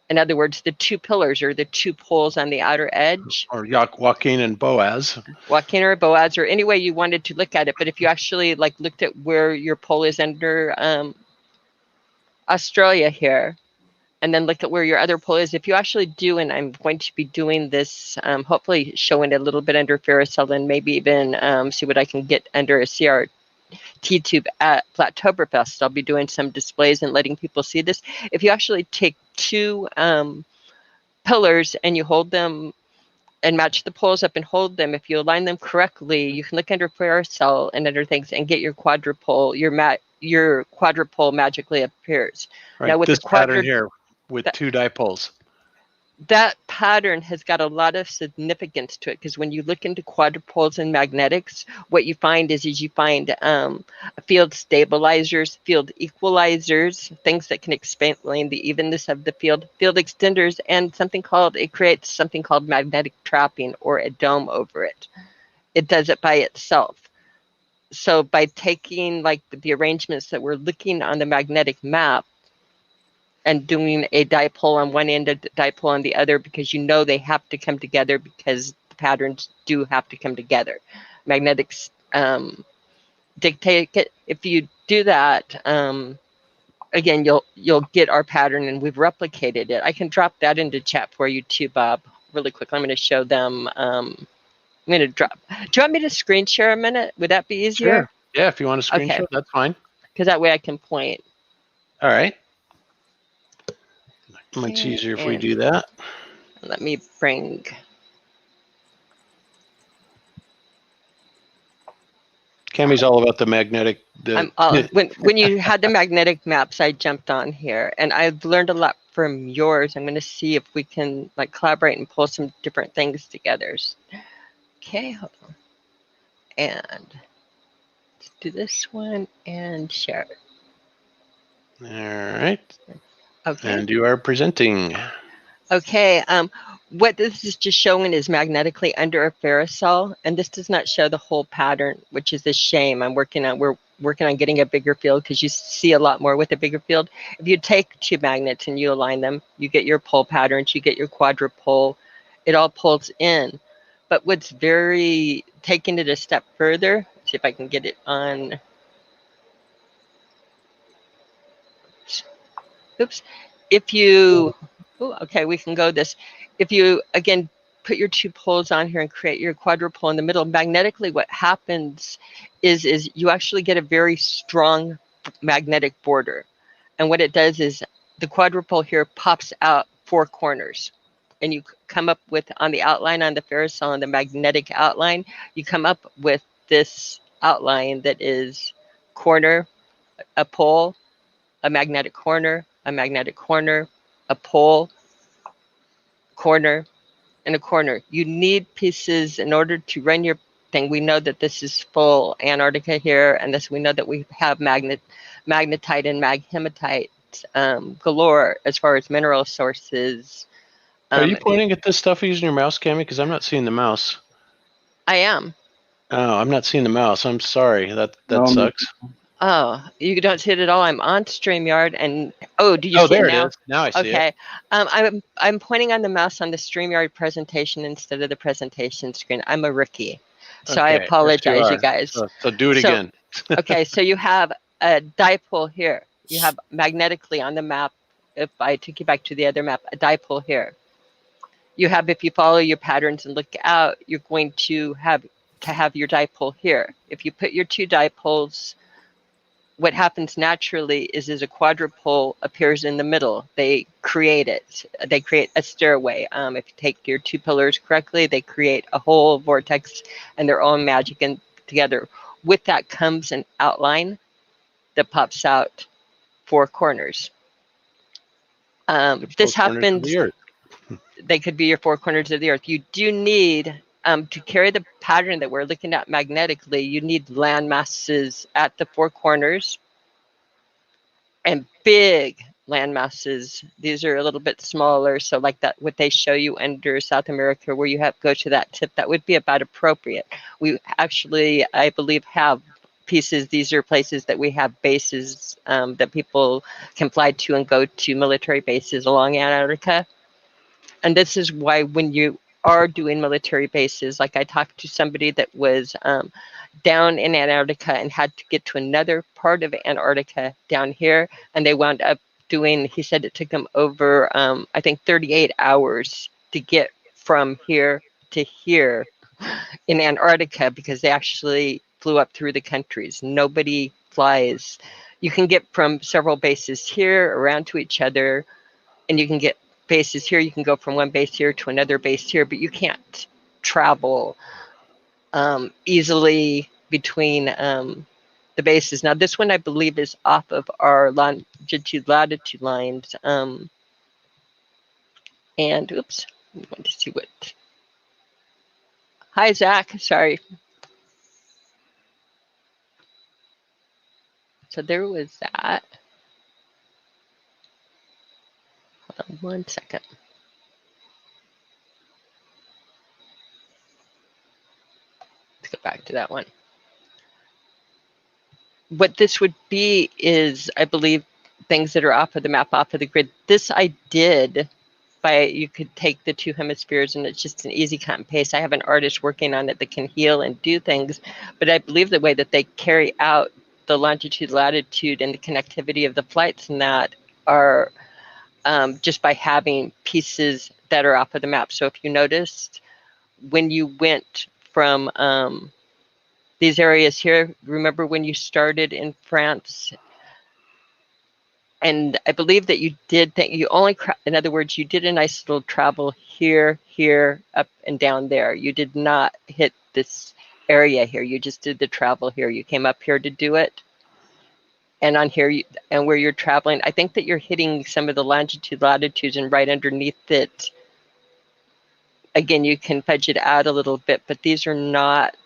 In other words, the two pillars or the two poles on the outer edge. Or Joaquin and Boaz. Joaquin or Boaz, or any way you wanted to look at it. But if you actually looked at where your pole is under Australia here, and then look at where your other pole is, if you actually do, and I'm going to be doing this, hopefully showing it a little bit under Ferrocell, and maybe even see what I can get under a CRT tube at Flattoberfest. I'll be doing some displays and letting people see this. If you actually take two pillars and you hold them and match the poles up and hold them, if you align them correctly, you can look under Ferrocell and other things and get your quadrupole. Your quadrupole magically appears. Right. Now with this the pattern here with two dipoles. that pattern has got a lot of significance to it, because when you look into quadrupoles and magnetics, what you find is you find field stabilizers, field equalizers, things that can explain the evenness of the field extenders, and it creates something called magnetic trapping, or a dome over it. It does it by itself. So by taking like the arrangements that we're looking on the magnetic map, and doing a dipole on one end, a dipole on the other, because they have to come together, because the patterns do have to come together. Magnetics dictate it. If you do that, again, you'll get our pattern, and we've replicated it. I can drop that into chat for you too, Bob, really quick. I'm going to show them. I'm going to drop. Do you want me to screen share a minute? Would that be easier? Sure. Yeah, if you want to screen share, that's fine. Because that way I can point. All right. Much easier if we do that. Let me bring. Cammy's all about the magnetic. When you had the magnetic maps, I jumped on here, and I've learned a lot from yours. I'm going to see if we can like collaborate and pull some different things together. Okay, hold on. And let's do this one and share. All right. Okay. And you are presenting. Okay. What this is just showing is magnetically under a ferrocell, and this does not show the whole pattern, which is a shame. We're working on getting a bigger field, because you see a lot more with a bigger field. If you take two magnets and you align them, you get your pole patterns, you get your quadrupole. It all pulls in. But what's taking it a step further, see if I can get it on. Oops. If you, okay, we can go this. If you, again, put your two poles on here and create your quadrupole in the middle, magnetically what happens is you actually get a very strong magnetic border. And what it does is the quadrupole here pops out four corners. And you come up with, on the outline, on the ferrocell, on the magnetic outline, you come up with this outline that is corner, a pole, a magnetic corner, a pole, corner, and a corner. You need pieces in order to run your thing. We know that this is full Antarctica here, and we know that we have magnetite and maghematite galore as far as mineral sources. Are you pointing at this stuff using your mouse, Cammy? Because I'm not seeing the mouse. I am. Oh, I'm not seeing the mouse. I'm sorry. That sucks. Oh, you don't see it at all. I'm on StreamYard, and do you see there it now? It is. Now I see it. Okay. I'm pointing on the mouse on the StreamYard presentation instead of the presentation screen. I'm a rookie, so I apologize, you guys. So do it again. Okay, so you have a dipole here. You have magnetically on the map. If I took you back to the other map, a dipole here. You have, if you follow your patterns and look out, you're going to have your dipole here. If you put your two dipoles, what happens naturally is a quadrupole appears in the middle. They create it. They create a stairway. If you take your two pillars correctly, they create a whole vortex and their own magic and together. With that comes an outline that pops out four corners. This happens. They could be your four corners of the earth. You do need, to carry the pattern that we're looking at magnetically, you need land masses at the four corners and big land masses. These are a little bit smaller. So like that, what they show you under South America, where you go to that tip, that would be about appropriate. We actually, I believe, have pieces. These are places that we have bases that people can fly to and go to military bases along Antarctica. And this is why when you are doing military bases, like I talked to somebody that was down in Antarctica and had to get to another part of Antarctica down here, and they wound up doing, he said it took them over, I think 38 hours to get from here to here in Antarctica, because they actually flew up through the countries. Nobody flies. You can get from several bases here around to each other, and you can get bases here. You can go from one base here to another base here, but you can't travel easily between the bases. Now, this one I believe is off of our longitude latitude lines. And oops, I'm going to see what. Hi, Zach. Sorry. So there was that. Hold on 1 second. Let's go back to that one. What this would be is, I believe, things that are off of the map, off of the grid. This I did by, you could take the two hemispheres and it's just an easy cut and paste. I have an artist working on it that can heal and do things, but I believe the way that they carry out the longitude, latitude, and the connectivity of the flights and that are just by having pieces that are off of the map. So if you noticed, when you went from these areas here, remember when you started in France? And I believe that you did think you only, in other words, you did a nice little travel here, here, up and down there. You did not hit this area here. You just did the travel here. You came up here to do it. And on here, and where you're traveling, I think that you're hitting some of the longitude, latitudes, and right underneath it. Again, you can fudge it out a little bit, but these are not.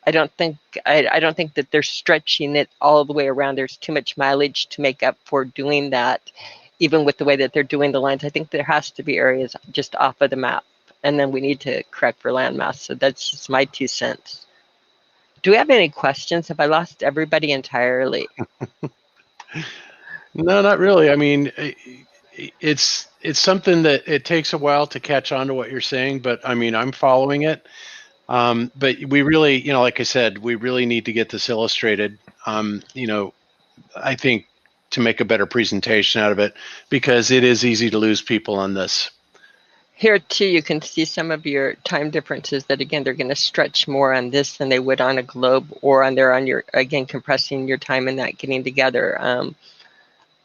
I don't think that they're stretching it all the way around. There's too much mileage to make up for doing that, even with the way that they're doing the lines. I think there has to be areas just off of the map, and then we need to correct for landmass. So that's just my 2 cents. Do we have any questions? Have I lost everybody entirely? No, not really. I mean, it's something that it takes a while to catch on to what you're saying, but I mean, I'm following it. But we really, like I said, we really need to get this illustrated. I think to make a better presentation out of it, because it is easy to lose people on this. Here too, you can see some of your time differences that, again, they're going to stretch more on this than they would on a globe, or on your, again, compressing your time and that getting together.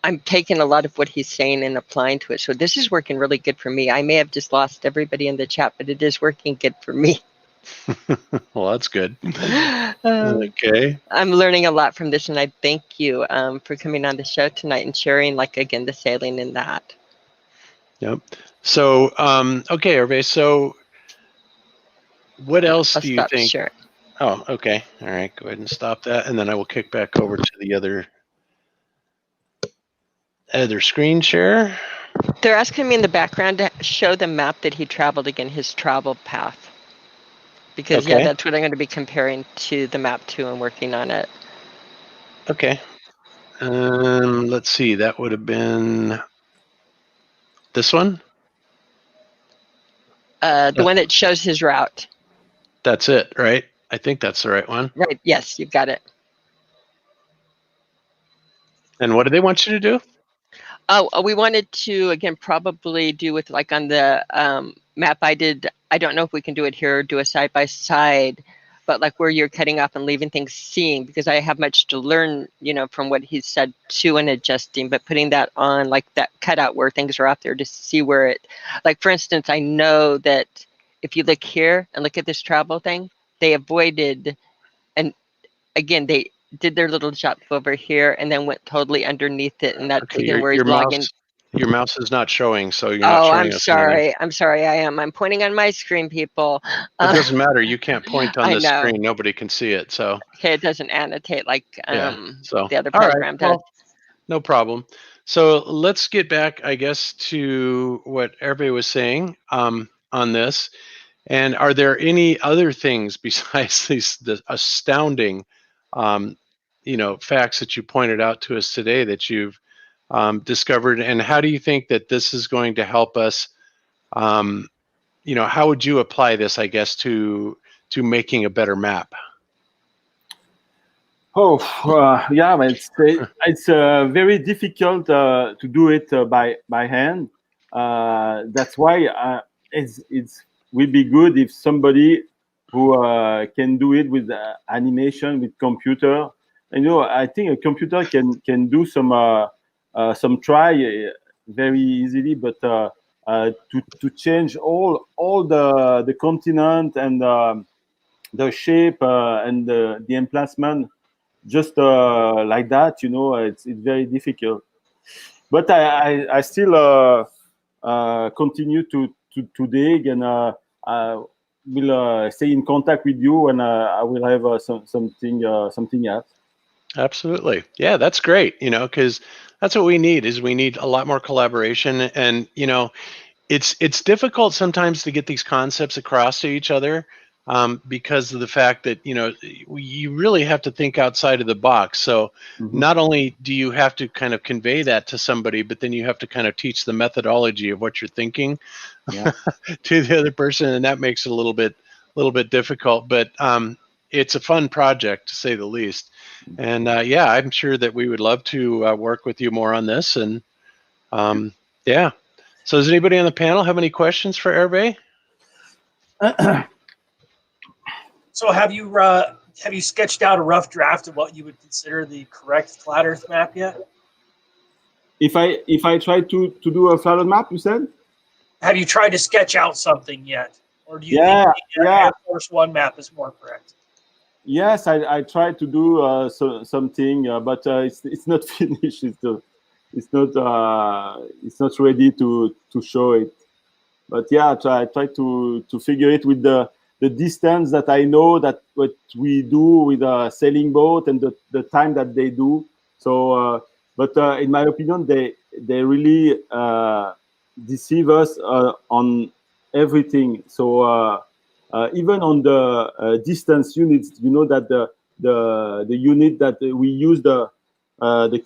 I'm taking a lot of what he's saying and applying to it. So this is working really good for me. I may have just lost everybody in the chat, but it is working good for me. Well, that's good. Okay. I'm learning a lot from this, and I thank you for coming on the show tonight and sharing, like, again, the sailing and that. Yep. So, okay, Hervé, so what else do you think? Sharing. Oh, okay. All right, go ahead and stop that, and then I will kick back over to the other screen share. They're asking me in the background to show the map that he traveled, again, his travel path. Because, okay. Yeah, that's what I'm going to be comparing to the map too and working on it. Okay. Let's see, that would have been this one? The one that shows his route. That's it, right? I think that's the right one. Right, yes, you've got it. And what do they want you to do? Oh, we wanted to, again, probably do with, like, on the map I did. I don't know if we can do it here or do a side by side, but like where you're cutting off and leaving things seeing, because I have much to learn, from what he said too, and adjusting, but putting that on, like that cutout where things are out there to see where it, like, for instance, I know that if you look here and look at this travel thing, they avoided, and again, they did their little jump over here and then went totally underneath it, and that's Okay, again where he's logging. Your mouse is not showing, so you're not showing us anything. I'm sorry. I am. I'm pointing on my screen, people. It doesn't matter. You can't point on the screen. Nobody can see it. So okay, it doesn't annotate like so the other program does. Well, no problem. So let's get back, I guess, to what everybody was saying on this. And are there any other things besides the astounding, facts that you pointed out to us today that you've discovered, and how do you think that this is going to help us? How would you apply this, I guess, to making a better map? Oh, yeah, it's very difficult to do it by hand. That's why it will be good if somebody who can do it with animation, with computer. I think a computer can do some try very easily, but to change all the continent and the shape and the emplacement just like that, it's very difficult. But I still continue to dig, and we'll stay in contact with you, and I will have something else. Absolutely. Yeah, that's great. Because that's what we need is we need a lot more collaboration. And, it's difficult sometimes to get these concepts across to each other because of the fact that, you really have to think outside of the box. So not only do you have to kind of convey that to somebody, but then you have to kind of teach the methodology of what you're thinking to the other person. And that makes it a little bit difficult, but it's a fun project to say the least. And I'm sure that we would love to work with you more on this. And yeah. So does anybody on the panel have any questions for Hervé? So have you sketched out a rough draft of what you would consider the correct flat Earth map yet? If I try to do a flat Earth map, you said? Have you tried to sketch out something yet? Or do you think the Air Force One map is more correct? Yes, I tried to do something, but it's not finished. It's not ready to show it. But yeah, I try to figure it with the distance that I know that what we do with a sailing boat and the time that they do. So, but in my opinion, they really deceive us on everything. So even on the distance units, that the unit that we use the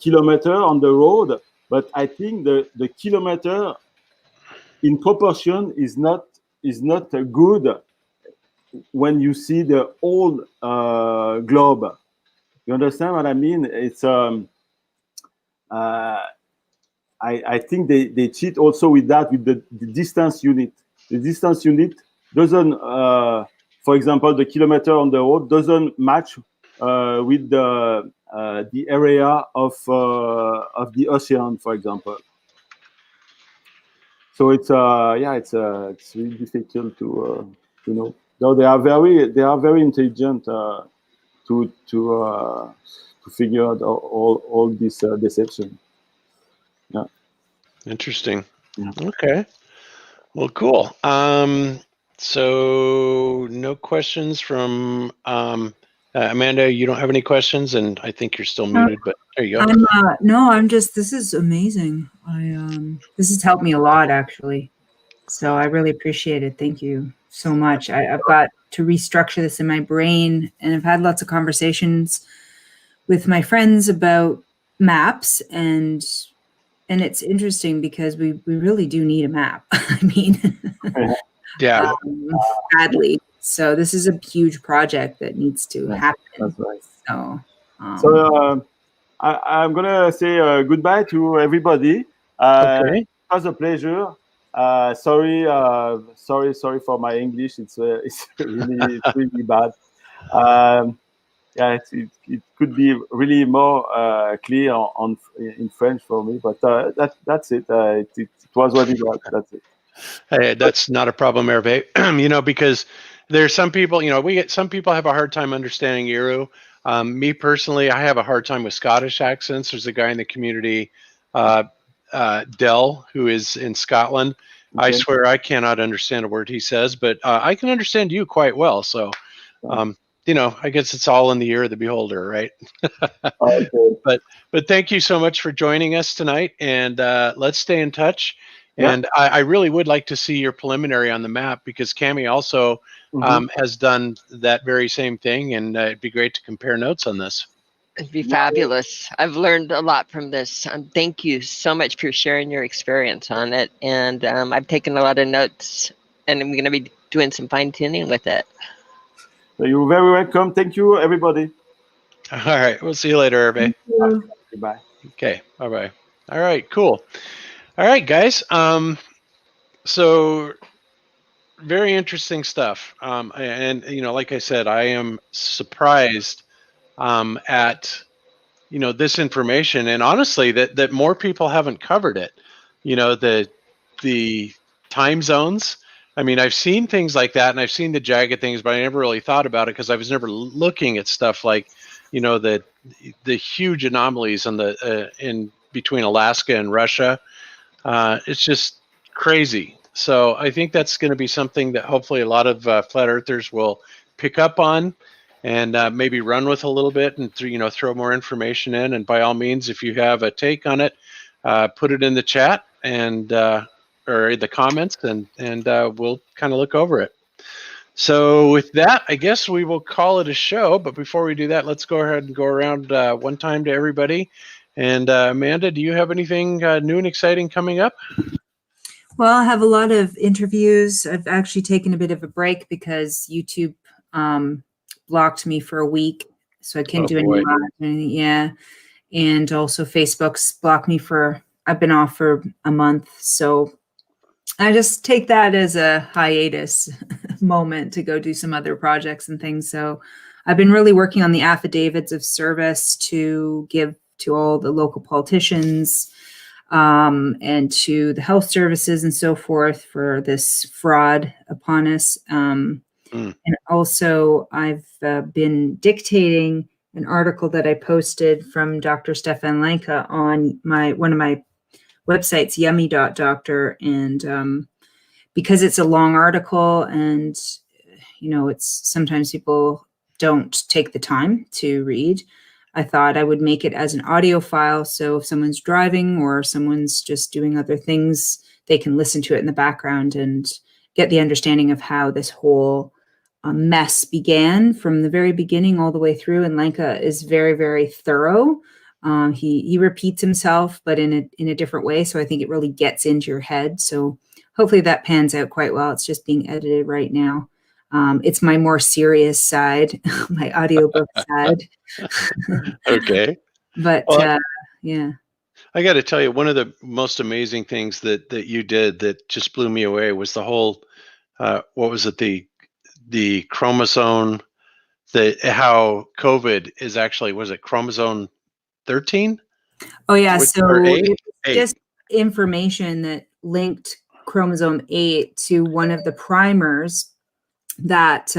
kilometer on the road, but I think the kilometer in proportion is not good when you see the whole globe. You understand what I mean? It's I think they cheat also with that, with the distance unit. The distance unit doesn't, for example, the kilometer on the road doesn't match with the area of the ocean, for example. So it's really difficult to know. Though they are very intelligent to figure out all this deception. Yeah. Interesting. Yeah. Okay. Well, cool. So no questions from Amanda. You don't have any questions, and I think you're still muted. But there you go. No, this is amazing. This has helped me a lot, actually. So I really appreciate it. Thank you so much. I've got to restructure this in my brain, and I've had lots of conversations with my friends about maps, and it's interesting because we really do need a map. I mean, yeah, badly. So this is a huge project that needs to happen. That's right. So, I'm gonna say goodbye to everybody. Okay. It was a pleasure. Sorry for my English. It's really bad. It could be really more clear in French for me, but that's it. It was what it was. That's it. Hey, that's not a problem, Hervé. Because there's some people, some people have a hard time understanding Euro. Me personally, I have a hard time with Scottish accents. There's a guy in the community, Dell, who is in Scotland. Okay. I swear I cannot understand a word he says, but I can understand you quite well. So, I guess it's all in the ear of the beholder, right? Okay. But thank you so much for joining us tonight, and let's stay in touch. Yeah. And I really would like to see your preliminary on the map, because Cami also has done that very same thing, and it'd be great to compare notes on this. It'd be fabulous. I've learned a lot from this. Thank you so much for sharing your experience on it. And I've taken a lot of notes, and I'm going to be doing some fine tuning with it. So you're very welcome. Thank you, everybody. All right. We'll see you later, Hervé. Goodbye. Okay. Bye-bye. All right. Cool. All right, guys. So very interesting stuff. And like I said, I am surprised at this information, and honestly that more people haven't covered it. The time zones. I mean, I've seen things like that, and I've seen the jagged things, but I never really thought about it because I was never looking at stuff like the huge anomalies on in between Alaska and Russia. It's just crazy. So I think that's going to be something that hopefully a lot of flat earthers will pick up on and maybe run with a little bit and throw more information in. And by all means, if you have a take on it, put it in the chat and or the comments, and we'll kind of look over it. So with that, I guess we will call it a show. But before we do that, let's go ahead and go around one time to everybody. And Amanda, do you have anything new and exciting coming up? Well, I have a lot of interviews. I've actually taken a bit of a break because YouTube blocked me for a week, so I can't do any live or anything. Yeah, and also Facebook's blocked me for. I've been off for a month, so I just take that as a hiatus moment to go do some other projects and things. So I've been really working on the affidavits of service to give to all the local politicians and to the health services and so forth for this fraud upon us. And also I've been dictating an article that I posted from Dr. Stefan Lanka on one of my websites, yummy.doctor. And because it's a long article and, it's sometimes people don't take the time to read, I thought I would make it as an audio file. So if someone's driving or someone's just doing other things, they can listen to it in the background and get the understanding of how this whole mess began from the very beginning all the way through. And Lanka is very, very thorough. He repeats himself, but in a different way. So I think it really gets into your head. So hopefully that pans out quite well. It's just being edited right now. It's my more serious side, my audiobook side. Okay. But yeah. I got to tell you, one of the most amazing things that you did that just blew me away was the whole, what was it? The chromosome, how COVID is actually, was it chromosome 13? Oh yeah. So eight? Just information that linked chromosome 8 to one of the primers that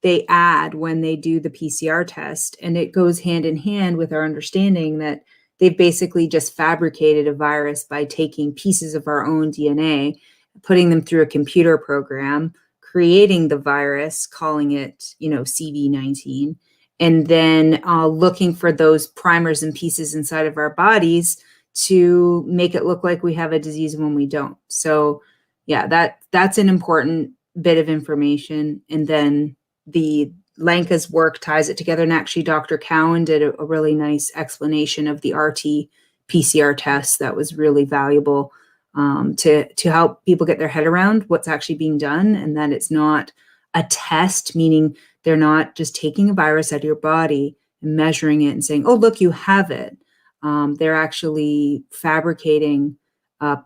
they add when they do the PCR test. And it goes hand in hand with our understanding that they've basically just fabricated a virus by taking pieces of our own DNA, putting them through a computer program, creating the virus, calling it, CV19, and then looking for those primers and pieces inside of our bodies to make it look like we have a disease when we don't. So yeah, that's an important bit of information. And then the Lanka's work ties it together. And actually Dr. Cowan did a really nice explanation of the RT-PCR test that was really valuable to help people get their head around what's actually being done, and that it's not a test, meaning they're not just taking a virus out of your body and measuring it and saying, oh, look, you have it. They're actually fabricating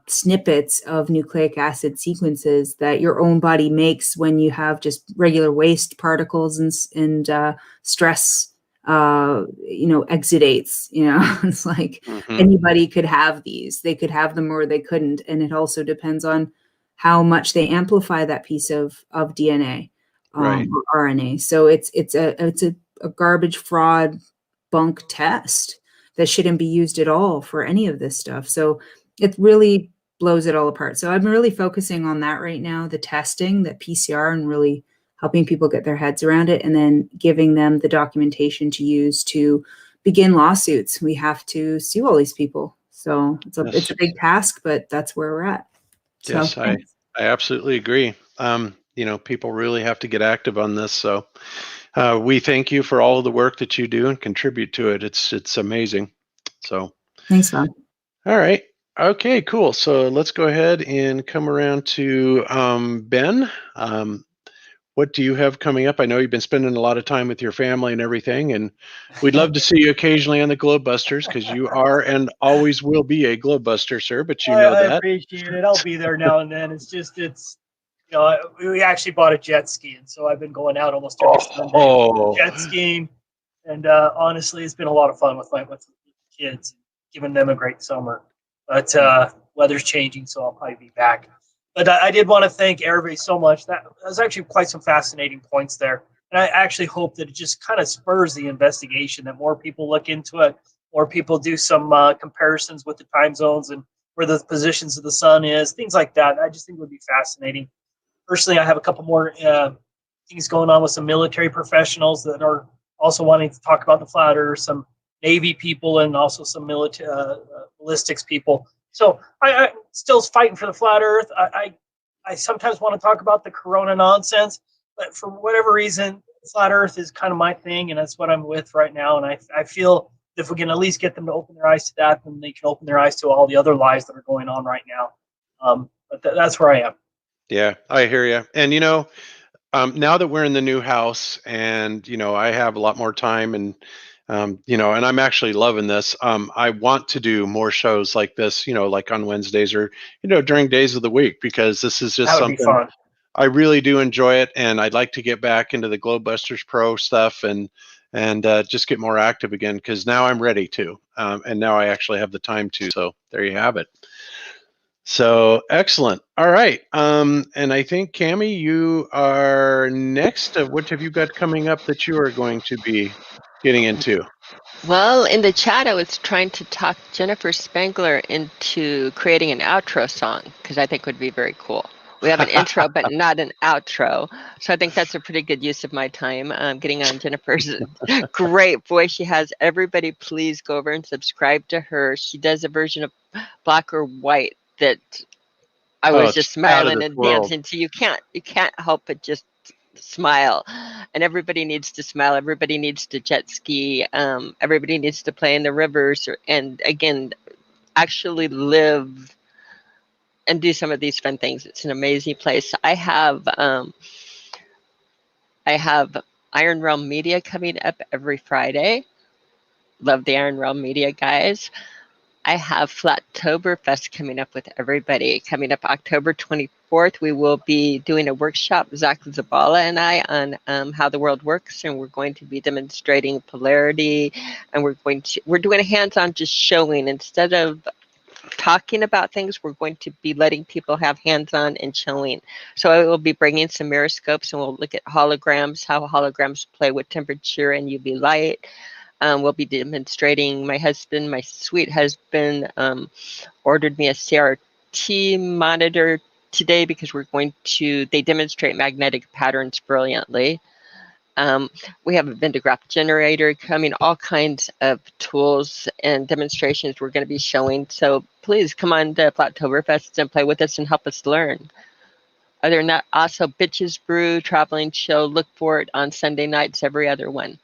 snippets of nucleic acid sequences that your own body makes when you have just regular waste particles and stress, exudates. It's like anybody could have these. They could have them or they couldn't, and it also depends on how much they amplify that piece of DNA, right, or RNA. So it's a garbage fraud bunk test that shouldn't be used at all for any of this stuff. So it really blows it all apart. So I'm really focusing on that right now, the testing, the PCR, and really helping people get their heads around it, and then giving them the documentation to use to begin lawsuits. We have to sue all these people. So it's a big task, but that's where we're at. So, yes, I absolutely agree. People really have to get active on this. So we thank you for all of the work that you do and contribute to it. It's amazing. So thanks, Bob. All right. Okay, cool. So let's go ahead and come around to Ben. What do you have coming up? I know you've been spending a lot of time with your family and everything, and we'd love to see you occasionally on the Globebusters, because you are and always will be a Globebuster, sir, but you know that. I appreciate it. I'll be there now and then. We actually bought a jet ski, and so I've been going out almost every Sunday jet skiing. And honestly, it's been a lot of fun with the kids, giving them a great summer. But weather's changing, so I'll probably be back. But I did want to thank Hervé so much. That was actually quite some fascinating points there. And I actually hope that it just kind of spurs the investigation, that more people look into it, more people do some comparisons with the time zones, and where the positions of the sun is, things like that. I just think it would be fascinating. Personally, I have a couple more things going on with some military professionals that are also wanting to talk about the flat Earth, some Navy people, and also some military ballistics people. So I still fighting for the flat Earth. I sometimes want to talk about the corona nonsense, but for whatever reason, flat Earth is kind of my thing, and that's what I'm with right now. And I feel if we can at least get them to open their eyes to that, then they can open their eyes to all the other lies that are going on right now. But that's where I am. Yeah, I hear you. And now that we're in the new house, and I have a lot more time, and and I'm actually loving this. I want to do more shows like this, like on Wednesdays or during days of the week, because this is just That would be something fun. I really do enjoy it, and I'd like to get back into the Globebusters Pro stuff and just get more active again, because now I'm ready to, and now I actually have the time to. So there you have it. So excellent. All right. And I think Cammie, you are next. What have you got coming up that you are going to be getting into? Well, in the chat, I was trying to talk Jennifer Spangler into creating an outro song, because I think would be very cool. We have an intro, but not an outro. So I think that's a pretty good use of my time, getting on Jennifer's great voice she has. Everybody, please go over and subscribe to her. She does a version of Black or White that I was just smiling and dancing. So you can't help but just smile. And everybody needs to smile. Everybody needs to jet ski. Everybody needs to play in the rivers, and again, actually live and do some of these fun things. It's an amazing place. I have Iron Realm Media coming up every Friday. Love the Iron Realm Media guys. I have Flattoberfest coming up with everybody. Coming up October 24th, we will be doing a workshop, Zach Zabala and I, on how the world works, and we're going to be demonstrating polarity, and we're doing a hands-on, just showing. Instead of talking about things, we're going to be letting people have hands-on and showing. So I will be bringing some miroscopes, and we'll look at holograms, how holograms play with temperature and UV light. We'll be demonstrating. My sweet husband, ordered me a CRT monitor today, because they demonstrate magnetic patterns brilliantly. We have a Ventograph generator coming, all kinds of tools and demonstrations we're going to be showing. So please come on to Flattoberfest and play with us and help us learn. Other than that, also Bitches Brew traveling show. Look for it on Sunday nights, every other one.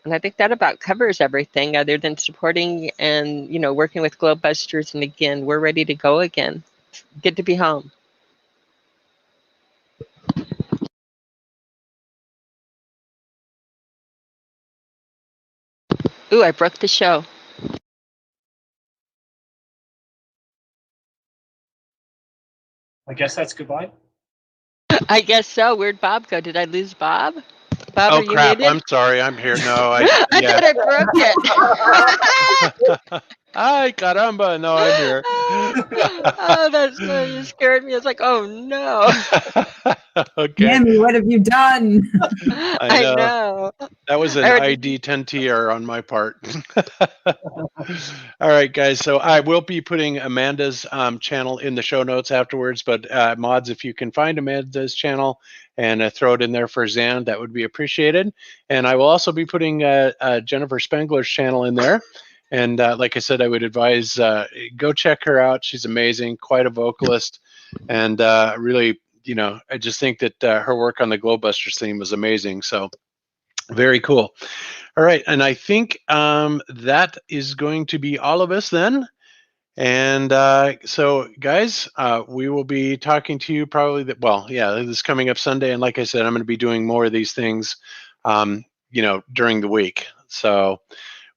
And I think that about covers everything, other than supporting and working with Globebusters. And again, we're ready to go again. Good to be home. Ooh, I broke the show. I guess that's goodbye. I guess so. Where'd Bob go? Did I lose Bob? Bob, Oh, are you crap. muted? I'm sorry. I'm here. No, I thought I broke it. Ay, caramba. No, I'm here. Oh, that's funny. You scared me. I was like, oh, no. Okay. Cammie, what have you done? I know. That was an ID 10T error on my part. All right, guys. So I will be putting Amanda's channel in the show notes afterwards. But mods, if you can find Amanda's channel and throw it in there for Zan, that would be appreciated. And I will also be putting Jennifer Spangler's channel in there. And like I said, I would advise go check her out. She's amazing, quite a vocalist, and really, I just think that her work on the Globebusters theme was amazing. So very cool. All right, and I think that is going to be all of us then. And so, guys, we will be talking to you probably this is coming up Sunday. And like I said, I'm going to be doing more of these things, during the week. So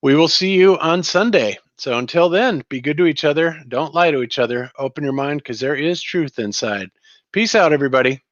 we will see you on Sunday. So until then, be good to each other. Don't lie to each other. Open your mind, because there is truth inside. Peace out, everybody.